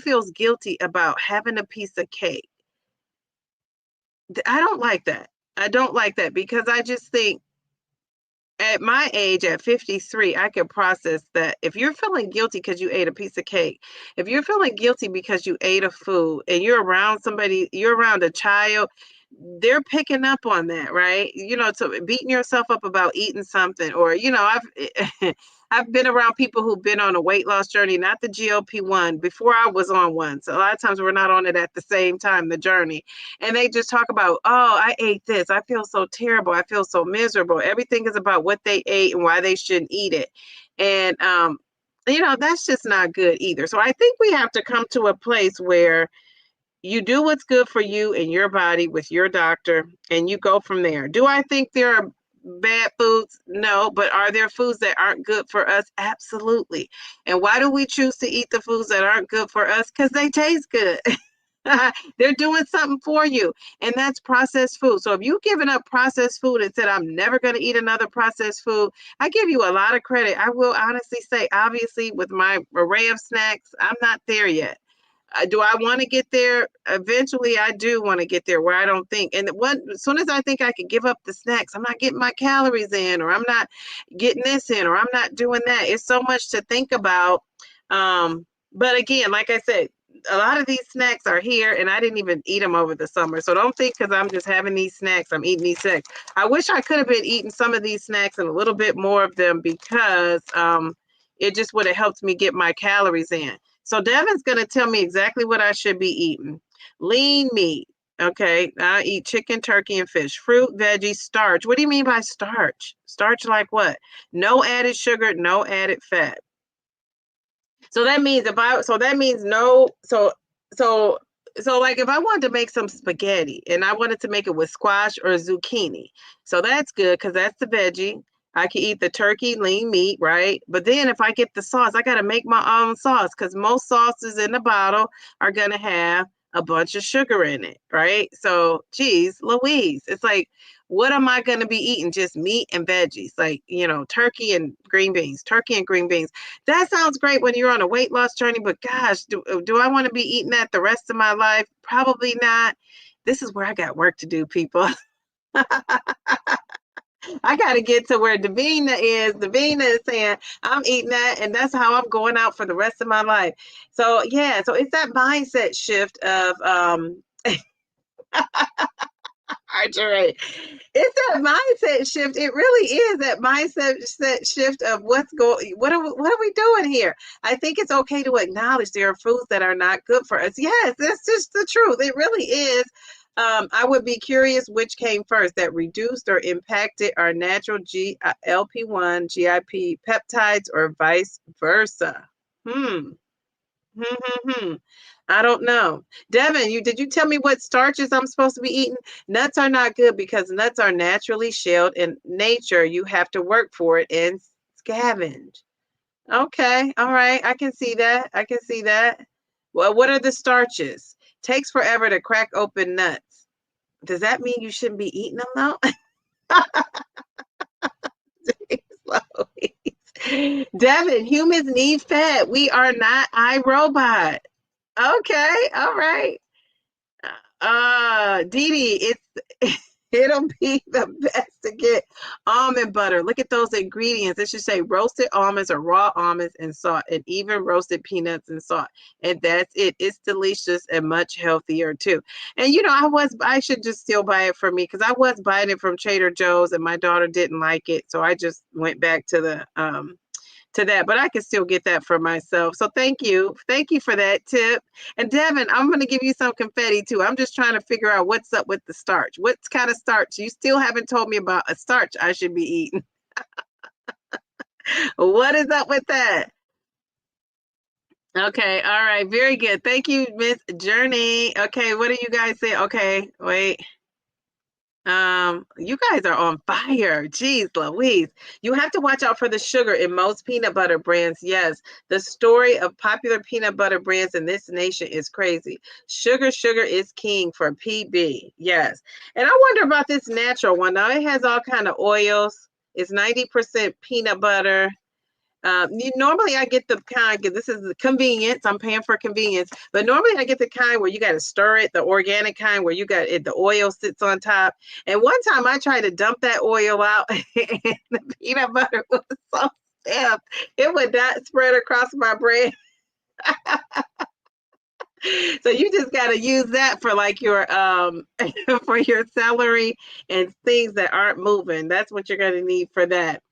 feels guilty about having a piece of cake, I don't like that. I don't like that because I just think at my age, at 53, I can process that. If you're feeling guilty because you ate a piece of cake, if you're feeling guilty because you ate a food and you're around somebody, you're around a child, they're picking up on that, right? So beating yourself up about eating something, or, I've been around people who've been on a weight loss journey, not the GLP-1, before I was on one. So a lot of times we're not on it at the same time, the journey. And they just talk about, oh, I ate this. I feel so terrible. I feel so miserable. Everything is about what they ate and why they shouldn't eat it. And, that's just not good either. So I think we have to come to a place where you do what's good for you and your body with your doctor, and you go from there. Do I think there are bad foods? No, but are there foods that aren't good for us? Absolutely. And why do we choose to eat the foods that aren't good for us? Because they taste good. They're doing something for you, and that's processed food. So if you've given up processed food and said, I'm never going to eat another processed food, I give you a lot of credit. I will honestly say, obviously, with my array of snacks, I'm not there yet. Do I want to get there? Eventually, I do want to get there where I don't think. And as soon as I think I can give up the snacks, I'm not getting my calories in, or I'm not getting this in, or I'm not doing that. It's so much to think about. But again, like I said, a lot of these snacks are here, and I didn't even eat them over the summer. So don't think because I'm just having these snacks, I'm eating these snacks. I wish I could have been eating some of these snacks and a little bit more of them, because it just would have helped me get my calories in. So Devin's going to tell me exactly what I should be eating. Lean meat. Okay, I eat chicken, turkey, and fish. Fruit, veggies, starch. What do you mean by starch? Starch like what? No added sugar, no added fat. So that means like if I wanted to make some spaghetti and I wanted to make it with squash or zucchini, so that's good because that's the veggie. I can eat the turkey, lean meat, right? But then if I get the sauce, I got to make my own sauce, because most sauces in the bottle are going to have a bunch of sugar in it, right? So, geez, Louise, it's like, what am I going to be eating? Just meat and veggies, like, turkey and green beans, turkey and green beans. That sounds great when you're on a weight loss journey, but gosh, do I want to be eating that the rest of my life? Probably not. This is where I got work to do, people. I got to get to where Davina is. Davina is saying, I'm eating that, and that's how I'm going out for the rest of my life. So, yeah, so it's that mindset shift of, Archery. It's that mindset shift. It really is that mindset shift of what are we doing here? I think it's okay to acknowledge there are foods that are not good for us. Yes, that's just the truth. It really is. I would be curious which came first, that reduced or impacted our natural GLP-1, GIP peptides, or vice versa. Hmm. I don't know. Devin, did you tell me what starches I'm supposed to be eating? Nuts are not good because nuts are naturally shelled in nature. You have to work for it and scavenge. Okay, all right. I can see that. I can see that. Well, what are the starches? Takes forever to crack open nuts. Does that mean you shouldn't be eating them though? Devin, humans need fat. We are not iRobot. Okay, all right. Dee Dee, It'll be the best to get almond butter. Look at those ingredients. It should say roasted almonds or raw almonds and salt, and even roasted peanuts and salt. And that's it. It's delicious and much healthier too. And I should just still buy it for me because I was buying it from Trader Joe's and my daughter didn't like it. So I just went back to that, but I can still get that for myself. So thank you. Thank you for that tip. And Devin, I'm going to give you some confetti too. I'm just trying to figure out what's up with the starch. What kind of starch? You still haven't told me about a starch I should be eating. What is up with that? Okay. All right. Very good. Thank you, Miss Journey. Okay. What do you guys say? Okay. Wait. You guys are on fire. Jeez Louise. You have to watch out for the sugar in most peanut butter brands. Yes, the story of popular peanut butter brands in this nation is crazy. Sugar is king for PB. Yes. And I wonder about this natural one. Now it has all kind of oils. It's 90% peanut butter. Normally I get the kind, this is the convenience. I'm paying for convenience, but normally I get the kind where you got to stir it, the organic kind where you got it, the oil sits on top. And one time I tried to dump that oil out and the peanut butter was so stiff, it would not spread across my bread. So you just got to use that for like your for your celery and things that aren't moving. That's what you're going to need for that.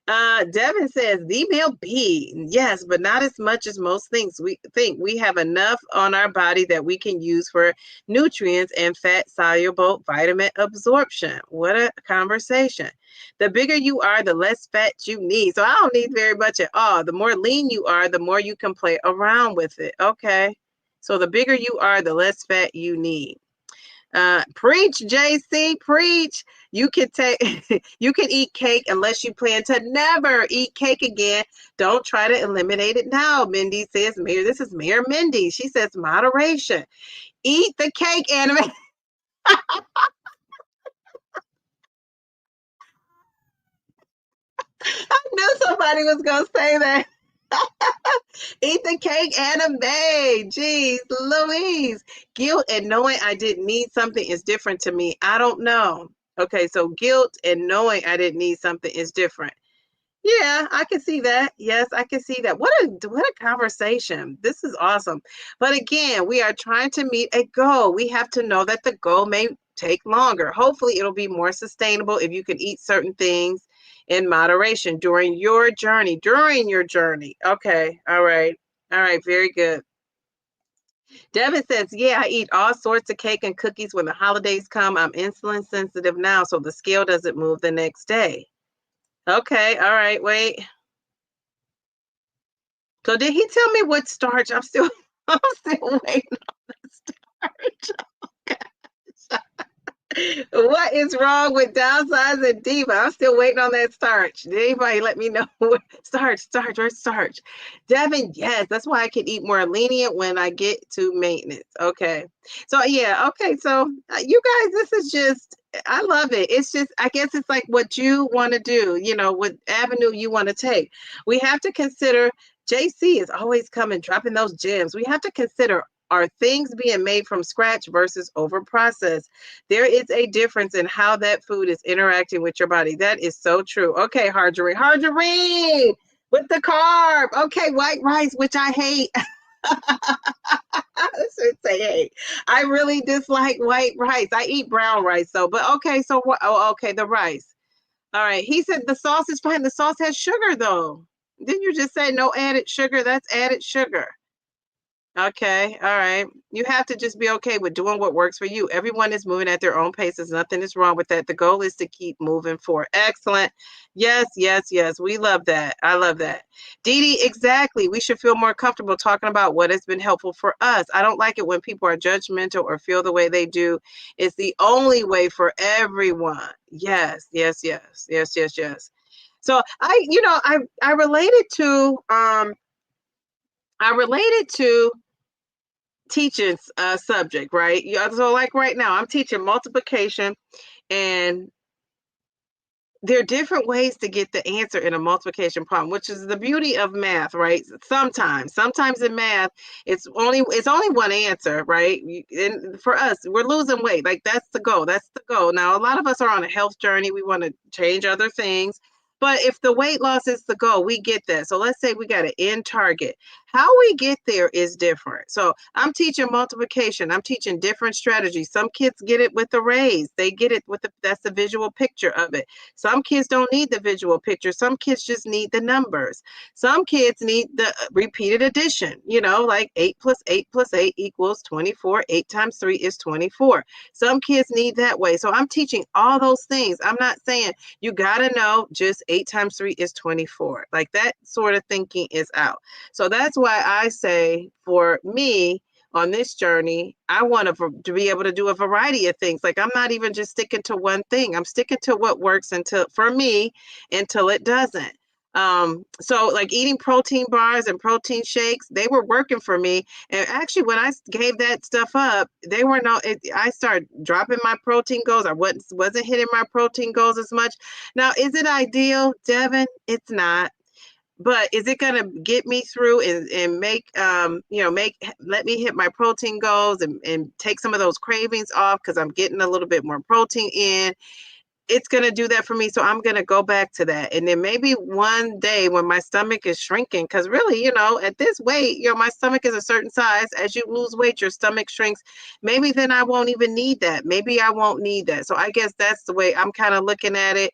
Devin says the meal B, yes, but not as much as most things. We think we have enough on our body that we can use for nutrients and fat soluble vitamin absorption. What a conversation. The bigger you are, the less fat you need. So I don't need very much at all. The more lean you are, the more you can play around with it. Okay. So the bigger you are, the less fat you need. Preach, JC, preach. You can you can eat cake unless you plan to never eat cake again. Don't try to eliminate it now. Mindy says, Mayor, this is Mayor Mindy. She says moderation. Eat the cake, anime. I knew somebody was gonna say that. Eat the cake, anime. Jeez, Louise. Guilt and knowing I didn't need something is different to me. I don't know. Okay, so guilt and knowing I didn't need something is different. Yeah, I can see that. Yes, I can see that. What a conversation. This is awesome. But again, we are trying to meet a goal. We have to know that the goal may take longer. Hopefully, it'll be more sustainable if you can eat certain things in moderation during your journey. During your journey. Okay. All right. All right. Very good. Devin says, yeah, I eat all sorts of cake and cookies when the holidays come. I'm insulin sensitive now, so the scale doesn't move the next day. Okay. All right. Wait. So did he tell me what starch? I'm still waiting on the starch. What is wrong with Downsizing Diva? I'm still waiting on that starch. Did anybody let me know what starch, where's starch? Devin, yes, that's why I can eat more lenient when I get to maintenance. Okay. So yeah, okay. So you guys, this is just, I love it. It's just, I guess it's like what you want to do, what avenue you want to take. We have to consider, JC is always coming, dropping those gems. We have to consider, are things being made from scratch versus over processed? There is a difference in how that food is interacting with your body. That is so true. Okay, Harjory with the carb. Okay, white rice, which I hate. I should say hate. I really dislike white rice. I eat brown rice though. But okay, so what? Oh, okay, the rice. All right. He said the sauce is fine. The sauce has sugar though. Didn't you just say no added sugar? That's added sugar. Okay, all right. You have to just be okay with doing what works for you. Everyone is moving at their own paces. Nothing is wrong with that. The goal is to keep moving forward. Excellent. Yes, yes, yes. We love that. I love that. Dee Dee, exactly. We should feel more comfortable talking about what has been helpful for us. I don't like it when people are judgmental or feel the way they do. It's the only way for everyone. Yes, yes, yes, yes, yes, yes. So I related to teaching subject, right? So like right now, I'm teaching multiplication, and there are different ways to get the answer in a multiplication problem, which is the beauty of math, right? Sometimes in math, it's only one answer, right? And for us, we're losing weight. Like that's the goal. That's the goal. Now, a lot of us are on a health journey. We want to change other things. But if the weight loss is the goal, we get that. So let's say we got an end target. How we get there is different. So I'm teaching multiplication. I'm teaching different strategies. Some kids get it with the raise. They get it with that's the visual picture of it. Some kids don't need the visual picture. Some kids just need the numbers. Some kids need the repeated addition, like 8 plus 8 plus 8 equals 24. 8 times 3 is 24. Some kids need that way. So I'm teaching all those things. I'm not saying you got to know just 8 times 3 is 24. Like that sort of thinking is out. So that's why I say for me, on this journey, I want to be able to do a variety of things. Like I'm not even just sticking to one thing. I'm sticking to what works for me until it doesn't. So like eating protein bars and protein shakes, they were working for me. And actually when I gave that stuff up, I started dropping my protein goals. I wasn't hitting my protein goals as much. Now, is it ideal, Devin? It's not. But is it going to get me through and make, let me hit my protein goals and take some of those cravings off because I'm getting a little bit more protein in? It's going to do that for me. So I'm going to go back to that. And then maybe one day when my stomach is shrinking, because really, at this weight, my stomach is a certain size. As you lose weight, your stomach shrinks. Maybe then I won't even need that. Maybe I won't need that. So I guess that's the way I'm kind of looking at it.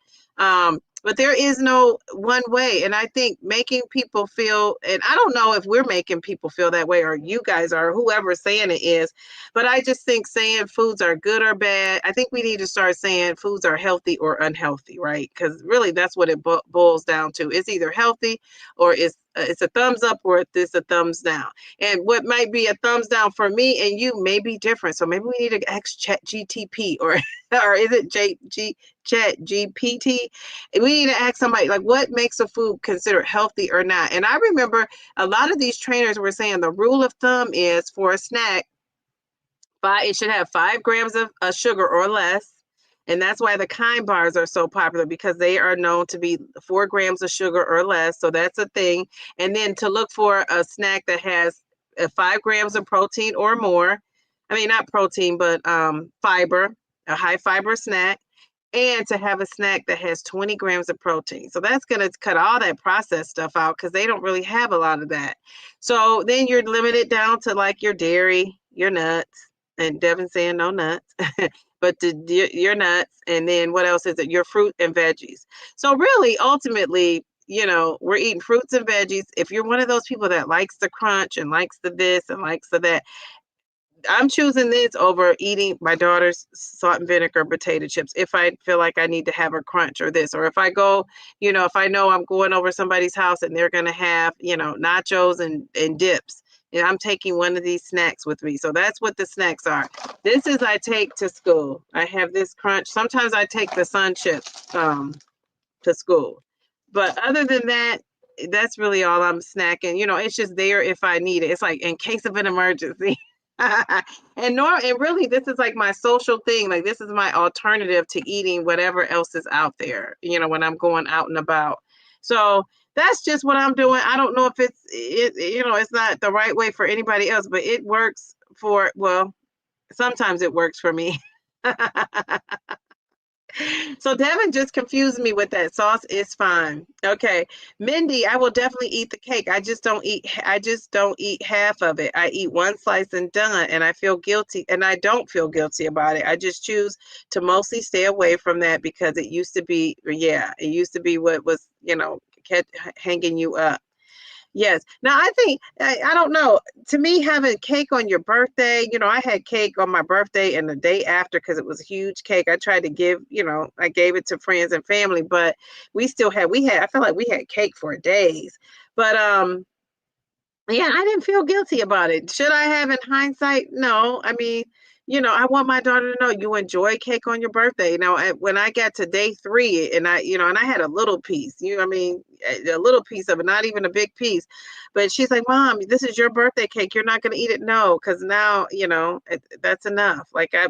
But there is no one way. And I think making people feel, and I don't know if we're making people feel that way or you guys are, whoever's saying it is, but I just think saying foods are good or bad, I think we need to start saying foods are healthy or unhealthy, right? Because really that's what it boils down to. It's either healthy or it's a thumbs up or it's a thumbs down. And what might be a thumbs down for me and you may be different. So maybe we need to ask ChatGTP or is it ChatGPT? We need to ask somebody like what makes a food considered healthy or not. And I remember a lot of these trainers were saying the rule of thumb is for a snack, it should have 5 grams of sugar or less. And that's why the Kind bars are so popular because they are known to be 4 grams of sugar or less. So that's a thing. And then to look for a snack that has 5 grams of protein or more. I mean, not protein, but fiber, a high fiber snack. And to have a snack that has 20 grams of protein. So that's going to cut all that processed stuff out because they don't really have a lot of that. So then you're limited down to like your dairy, your nuts, and Devin saying no nuts, but your nuts. And then what else is it? Your fruit and veggies. So really, ultimately, we're eating fruits and veggies. If you're one of those people that likes the crunch and likes the this and likes the that, I'm choosing this over eating my daughter's salt and vinegar potato chips if I feel like I need to have a crunch or this, or if I go, if I know I'm going over somebody's house and they're going to have, nachos and dips, I'm taking one of these snacks with me. So that's what the snacks are. This is I take to school. I have this crunch. Sometimes I take the sun chips to school. But other than that, that's really all I'm snacking. It's just there if I need it. It's like in case of an emergency. And really this is like my social thing. Like this is my alternative to eating whatever else is out there, when I'm going out and about. So that's just what I'm doing. I don't know if it's not the right way for anybody else, but it works sometimes it works for me. So Devin just confused me with that. Sauce is fine. Okay. Mindy, I will definitely eat the cake. I just don't eat half of it. I eat one slice and done, and I feel guilty, and I don't feel guilty about it. I just choose to mostly stay away from that because it used to be what was, kept hanging you up. Yes. Now, I think, I don't know, to me, having cake on your birthday, I had cake on my birthday and the day after because it was a huge cake. I tried to give, I gave it to friends and family, but I feel like we had cake for days. But, yeah, I didn't feel guilty about it. Should I have in hindsight? No. I mean, I want my daughter to know you enjoy cake on your birthday. Now, when I got to day 3 and I had a little piece, a little piece of it, not even a big piece, but she's like, Mom, this is your birthday cake. You're not going to eat it. No, because now, that's enough. Like I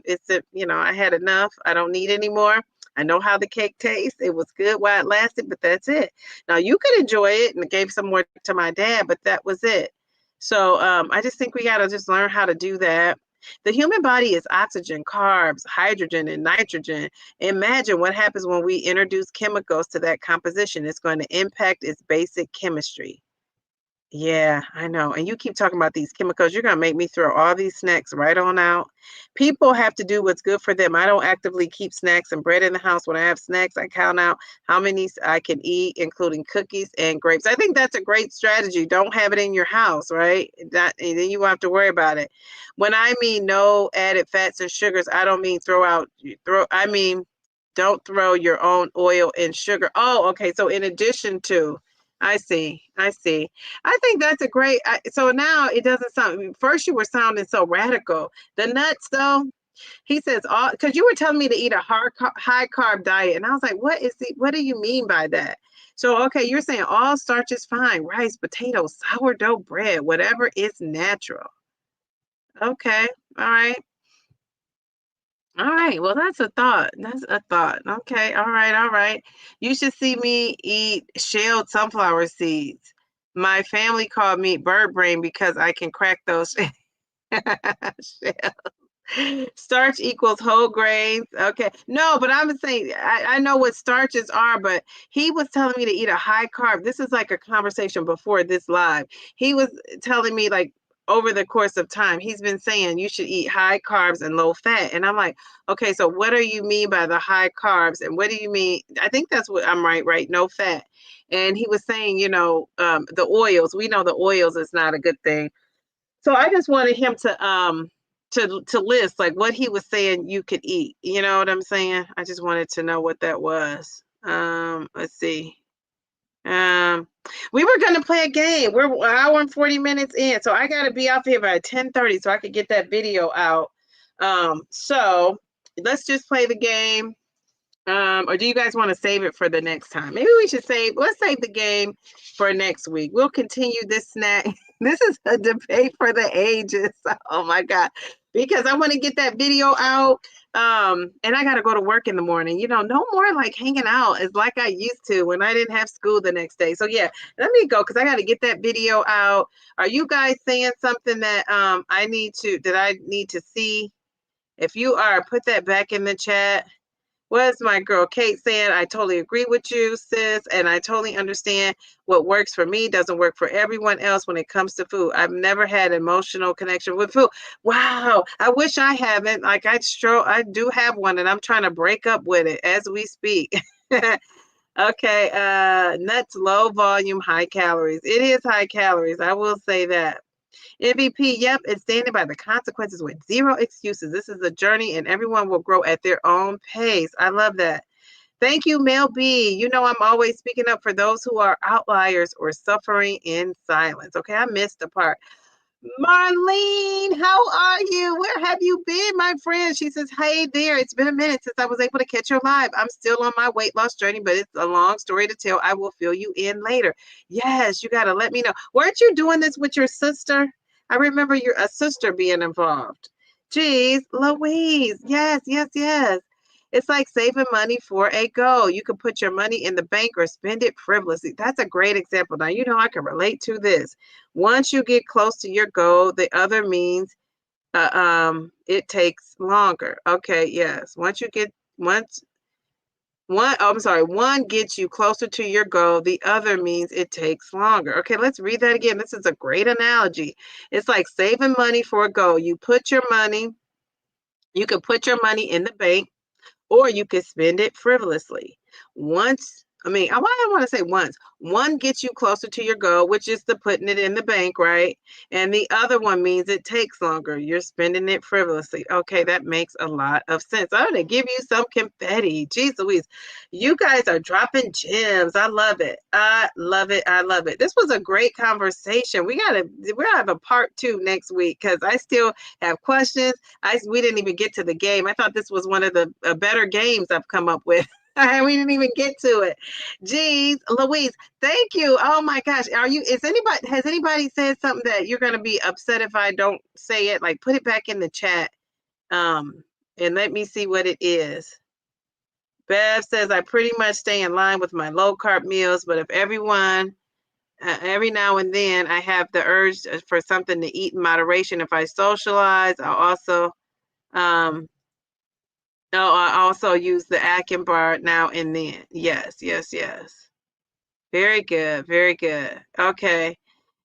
had enough. I don't need any more. I know how the cake tastes. It was good while it lasted, but that's it. Now you could enjoy it, and gave some more to my dad, but that was it. So I just think we got to just learn how to do that. The human body is oxygen, carbs, hydrogen, and nitrogen. Imagine what happens when we introduce chemicals to that composition. It's going to impact its basic chemistry. Yeah, I know. And you keep talking about these chemicals. You're going to make me throw all these snacks right on out. People have to do what's good for them. I don't actively keep snacks and bread in the house. When I have snacks, I count out how many I can eat, including cookies and grapes. I think that's a great strategy. Don't have it in your house, right? And then you won't have to worry about it. When I mean no added fats and sugars, I don't mean I mean, don't throw your own oil and sugar. Oh, okay. So in addition to, I see. I see. I think that's a great. So now it doesn't sound. First, you were sounding so radical. The nuts, though, he says all because you were telling me to eat a high carb diet, and I was like, what do you mean by that? So okay, you're saying all starch is fine: rice, potatoes, sourdough bread, whatever is natural. Okay, all right. All right. Well, that's a thought. That's a thought. Okay. All right. All right. You should see me eat shelled sunflower seeds. My family called me bird brain because I can crack those shells. Starch equals whole grains. Okay. No, but I'm saying I know what starches are, but he was telling me to eat a high carb. This is like a conversation before this live. He was telling me like over the course of time, he's been saying you should eat high carbs and low fat. And I'm like, okay, so what do you mean by the high carbs? And what do you mean? I think that's what I'm right? No fat. And he was saying, the oils, we know the oils is not a good thing. So I just wanted him to list like what he was saying you could eat. You know what I'm saying? I just wanted to know what that was. Let's see. We were gonna play a game. We're an hour and 40 minutes in, so I gotta be off here by 10:30 so I could get that video out. So let's just play the game. Or do you guys want to save it for the next time? Maybe we should let's save the game for next week. We'll continue this snack. This is a debate for the ages. Oh my God. Because I want to get that video out. And I got to go to work in the morning. No more like hanging out as like I used to when I didn't have school the next day. So yeah, let me go because I got to get that video out. Are you guys saying something that I need to see? If you are, put that back in the chat. What's my girl Kate saying? I totally agree with you, sis. And I totally understand what works for me doesn't work for everyone else when it comes to food. I've never had emotional connection with food. Wow. I wish I haven't. Like I do have one and I'm trying to break up with it as we speak. Okay. Nuts, low volume, high calories. It is high calories. I will say that. MVP, yep, it's standing by the consequences with zero excuses. This is a journey and everyone will grow at their own pace. I love that. Thank you, Mel B. I'm always speaking up for those who are outliers or suffering in silence. Okay, I missed the part. Marlene, how are you? Where have you been, my friend? She says, hey there. It's been a minute since I was able to catch your live. I'm still on my weight loss journey, but it's a long story to tell. I will fill you in later. Yes, you got to let me know. Weren't you doing this with your sister? I remember a sister being involved. Geez, Louise. Yes, yes, yes. It's like saving money for a goal. You can put your money in the bank or spend it frivolously. That's a great example. Now, I can relate to this. Once you get close to your goal, the other means it takes longer. Okay, yes. One gets you closer to your goal. The other means it takes longer. Okay, let's read that again. This is a great analogy. It's like saving money for a goal. You can put your money in the bank or you could spend it frivolously. Why I want to say once. One gets you closer to your goal, which is the putting it in the bank, right? And the other one means it takes longer. You're spending it frivolously. Okay, that makes a lot of sense. I'm going to give you some confetti. Jeez Louise, you guys are dropping gems. I love it. I love it. I love it. This was a great conversation. We're going to have a part 2 next week because I still have questions. We didn't even get to the game. I thought this was one of the better games I've come up with. We didn't even get to it. Geez, Louise, thank you. Oh my gosh. Has anybody said something that you're going to be upset if I don't say it? Like put it back in the chat. And let me see what it is. Bev says, I pretty much stay in line with my low carb meals, but if every now and then I have the urge for something to eat in moderation. If I socialize, um, I also use the Akin bar now and then. Yes, yes, yes. Very good, very good. Okay.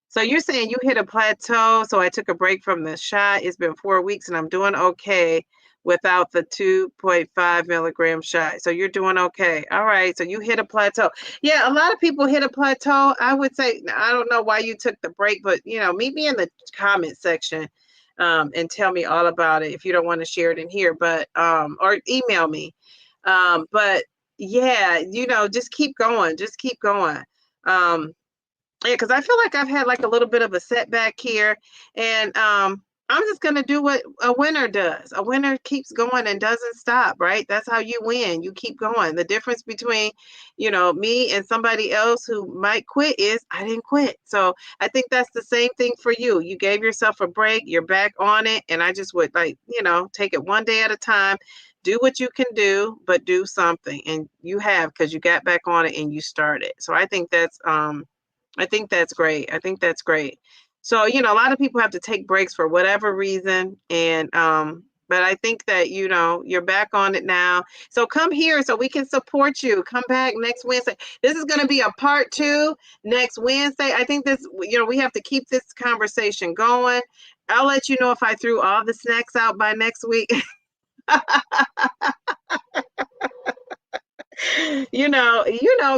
So you're saying you hit a plateau. So I took a break from the shot. It's been 4 weeks and I'm doing okay without the 2.5 milligram shot. So you're doing okay. All right. So you hit a plateau. Yeah, a lot of people hit a plateau. I would say, I don't know why you took the break, but meet me in the comment section and tell me all about it if you don't want to share it in here, but or email me. But yeah, just keep going. Just keep going. Yeah, because I feel like I've had like a little bit of a setback here, and I'm just gonna do what a winner does. A winner keeps going and doesn't stop, right? That's how you win. You keep going. The difference between, me and somebody else who might quit is I didn't quit. So I think that's the same thing for you. You gave yourself a break. You're back on it, and I just would take it one day at a time. Do what you can do, but do something, and you have because you got back on it and you started. So I think that's great. I think that's great. So, a lot of people have to take breaks for whatever reason. And, but I think that, you're back on it now. So come here so we can support you. Come back next Wednesday. This is going to be a part 2 next Wednesday. I think we have to keep this conversation going. I'll let you know if I threw all the snacks out by next week.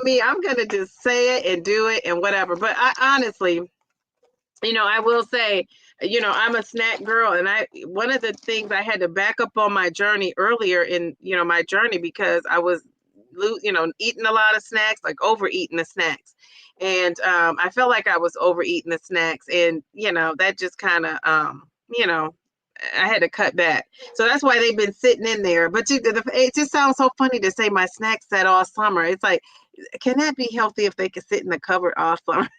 Me, I'm going to just say it and do it and whatever. But I honestly, I will say, I'm a snack girl, and one of the things I had to back up on my journey earlier in, my journey because I was, eating a lot of snacks, like overeating the snacks. And I felt like I was overeating the snacks, and, that just kind of, I had to cut back. So that's why they've been sitting in there. But it just sounds so funny to say my snacks sat all summer. It's like, can that be healthy if they can sit in the cupboard all summer?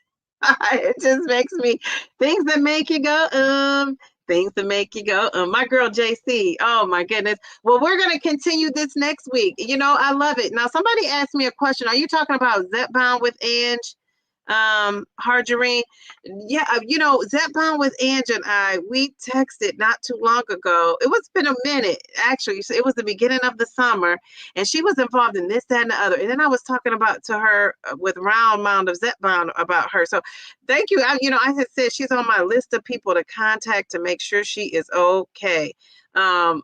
It just makes me things that make you go, things that make you go, my girl JC. Oh my goodness. Well, we're gonna continue this next week. I love it. Now, somebody asked me a question. Are you talking about Zepbound with Ange? Harjarine? Yeah, Zepbound with Ange and we texted not too long ago. It's been a minute, actually. It was the beginning of the summer, and she was involved in this, that, and the other. And then I was talking to her with round mound of Zepbound about her. So thank you. I had said she's on my list of people to contact to make sure she is okay. So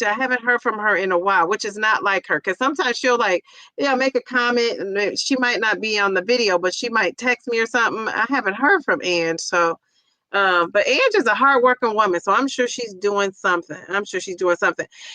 I haven't heard from her in a while, which is not like her, because sometimes she'll make a comment and she might not be on the video, but she might text me or something. I haven't heard from Ange. So but Ange is a hardworking woman, so I'm sure she's doing something.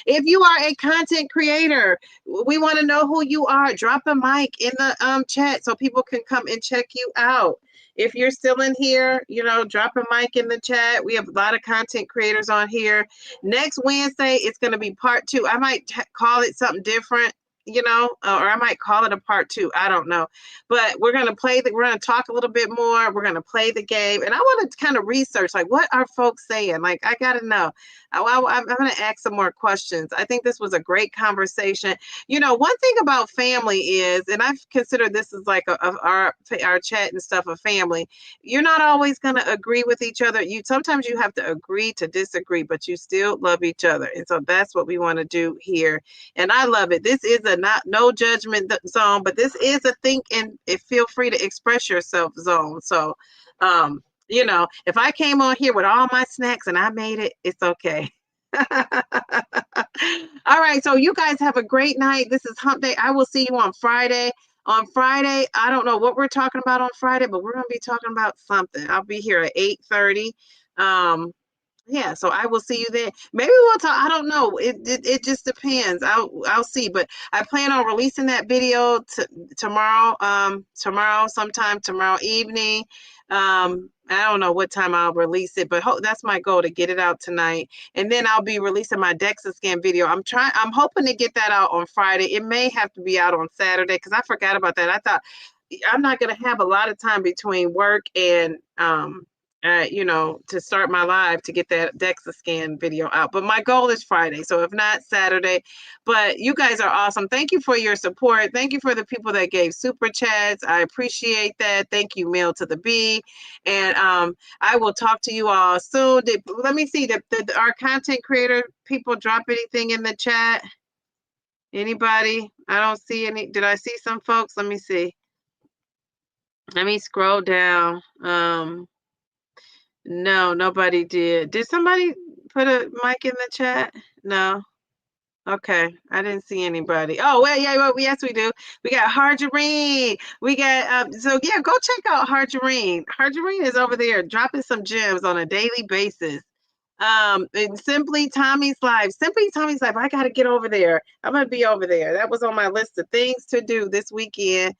If you are a content creator, we want to know who you are. Drop a mic in the chat so people can come and check you out. If you're still in here, drop a mic in the chat. We have a lot of content creators on here. Next Wednesday, it's going to be part 2. I might call it something different, or I might call it a part 2. I don't know. But we're going to talk a little bit more. We're going to play the game. And I want to kind of research, what are folks saying? I got to know. I'm going to ask some more questions. I think this was a great conversation. One thing about family is, and I've considered this as like our chat and stuff, a family. You're not always going to agree with each other. Sometimes you have to agree to disagree, but you still love each other. And so that's what we want to do here. And I love it. This is a no judgment zone, but this is a think and feel free to express yourself zone. So, if I came on here with all my snacks and I made it, it's okay. All right. So you guys have a great night. This is Hump Day. I will see you on Friday. On Friday, I don't know what we're talking about on Friday, but we're going to be talking about something. I'll be here at 8:30. Yeah, so I will see you then. Maybe we'll talk. I don't know. It just depends. I'll see. But I plan on releasing that video tomorrow. Sometime tomorrow evening. I don't know what time I'll release it, but that's my goal, to get it out tonight. And then I'll be releasing my DEXA scan video. I'm hoping to get that out on Friday. It may have to be out on Saturday because I forgot about that. I thought I'm not going to have a lot of time between work and you know, to start my live to get that DEXA scan video out. But my goal is Friday. So if not, Saturday. But you guys are awesome. Thank you for your support. Thank you for the people that gave super chats. I appreciate that. Thank you, Mail to the B. And I will talk to you all soon. Let me see. Did our content creator people drop anything in the chat? Anybody? I don't see any. Did I see some folks? Let me see. Let me scroll down. No, nobody did. Did somebody put a mic in the chat? No. Okay, I didn't see anybody. Oh, well, yeah, well, yes, we do. We got Harjareen. We got so yeah, go check out Harjareen. Harjareen is over there dropping some gems on a daily basis. And Simply Tommy's Live. Simply Tommy's Live. I gotta get over there. I'm gonna be over there. That was on my list of things to do this weekend.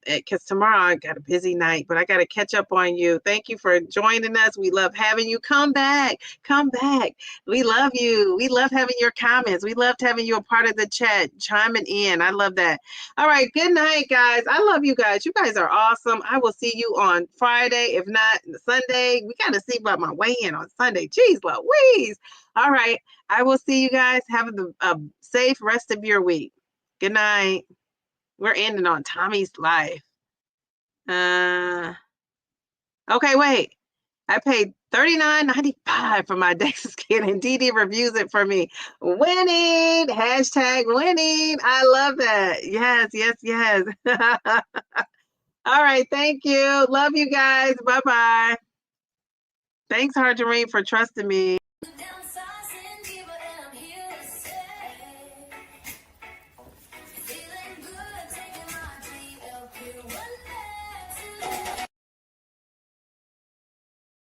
Because tomorrow I got a busy night, but I gotta catch up on you. Thank you for joining us. We love having you. Come back. Come back. We love you. We love having your comments. We loved having you a part of the chat, chiming in. I love that. All right. Good night, guys. I love you guys. You guys are awesome. I will see you on Friday. If not Sunday, we got to see about my weigh-in on Sunday. Jeez Louise. All right. I will see you guys. Have a safe rest of your week. Good night. We're ending on Tommy's Life. Okay, wait. I paid $39.95 for my DEXA scan, and Dee reviews it for me. Winning! Hashtag winning. I love that. Yes, yes, yes. All right, thank you. Love you guys. Bye-bye. Thanks, Harjareen, for trusting me.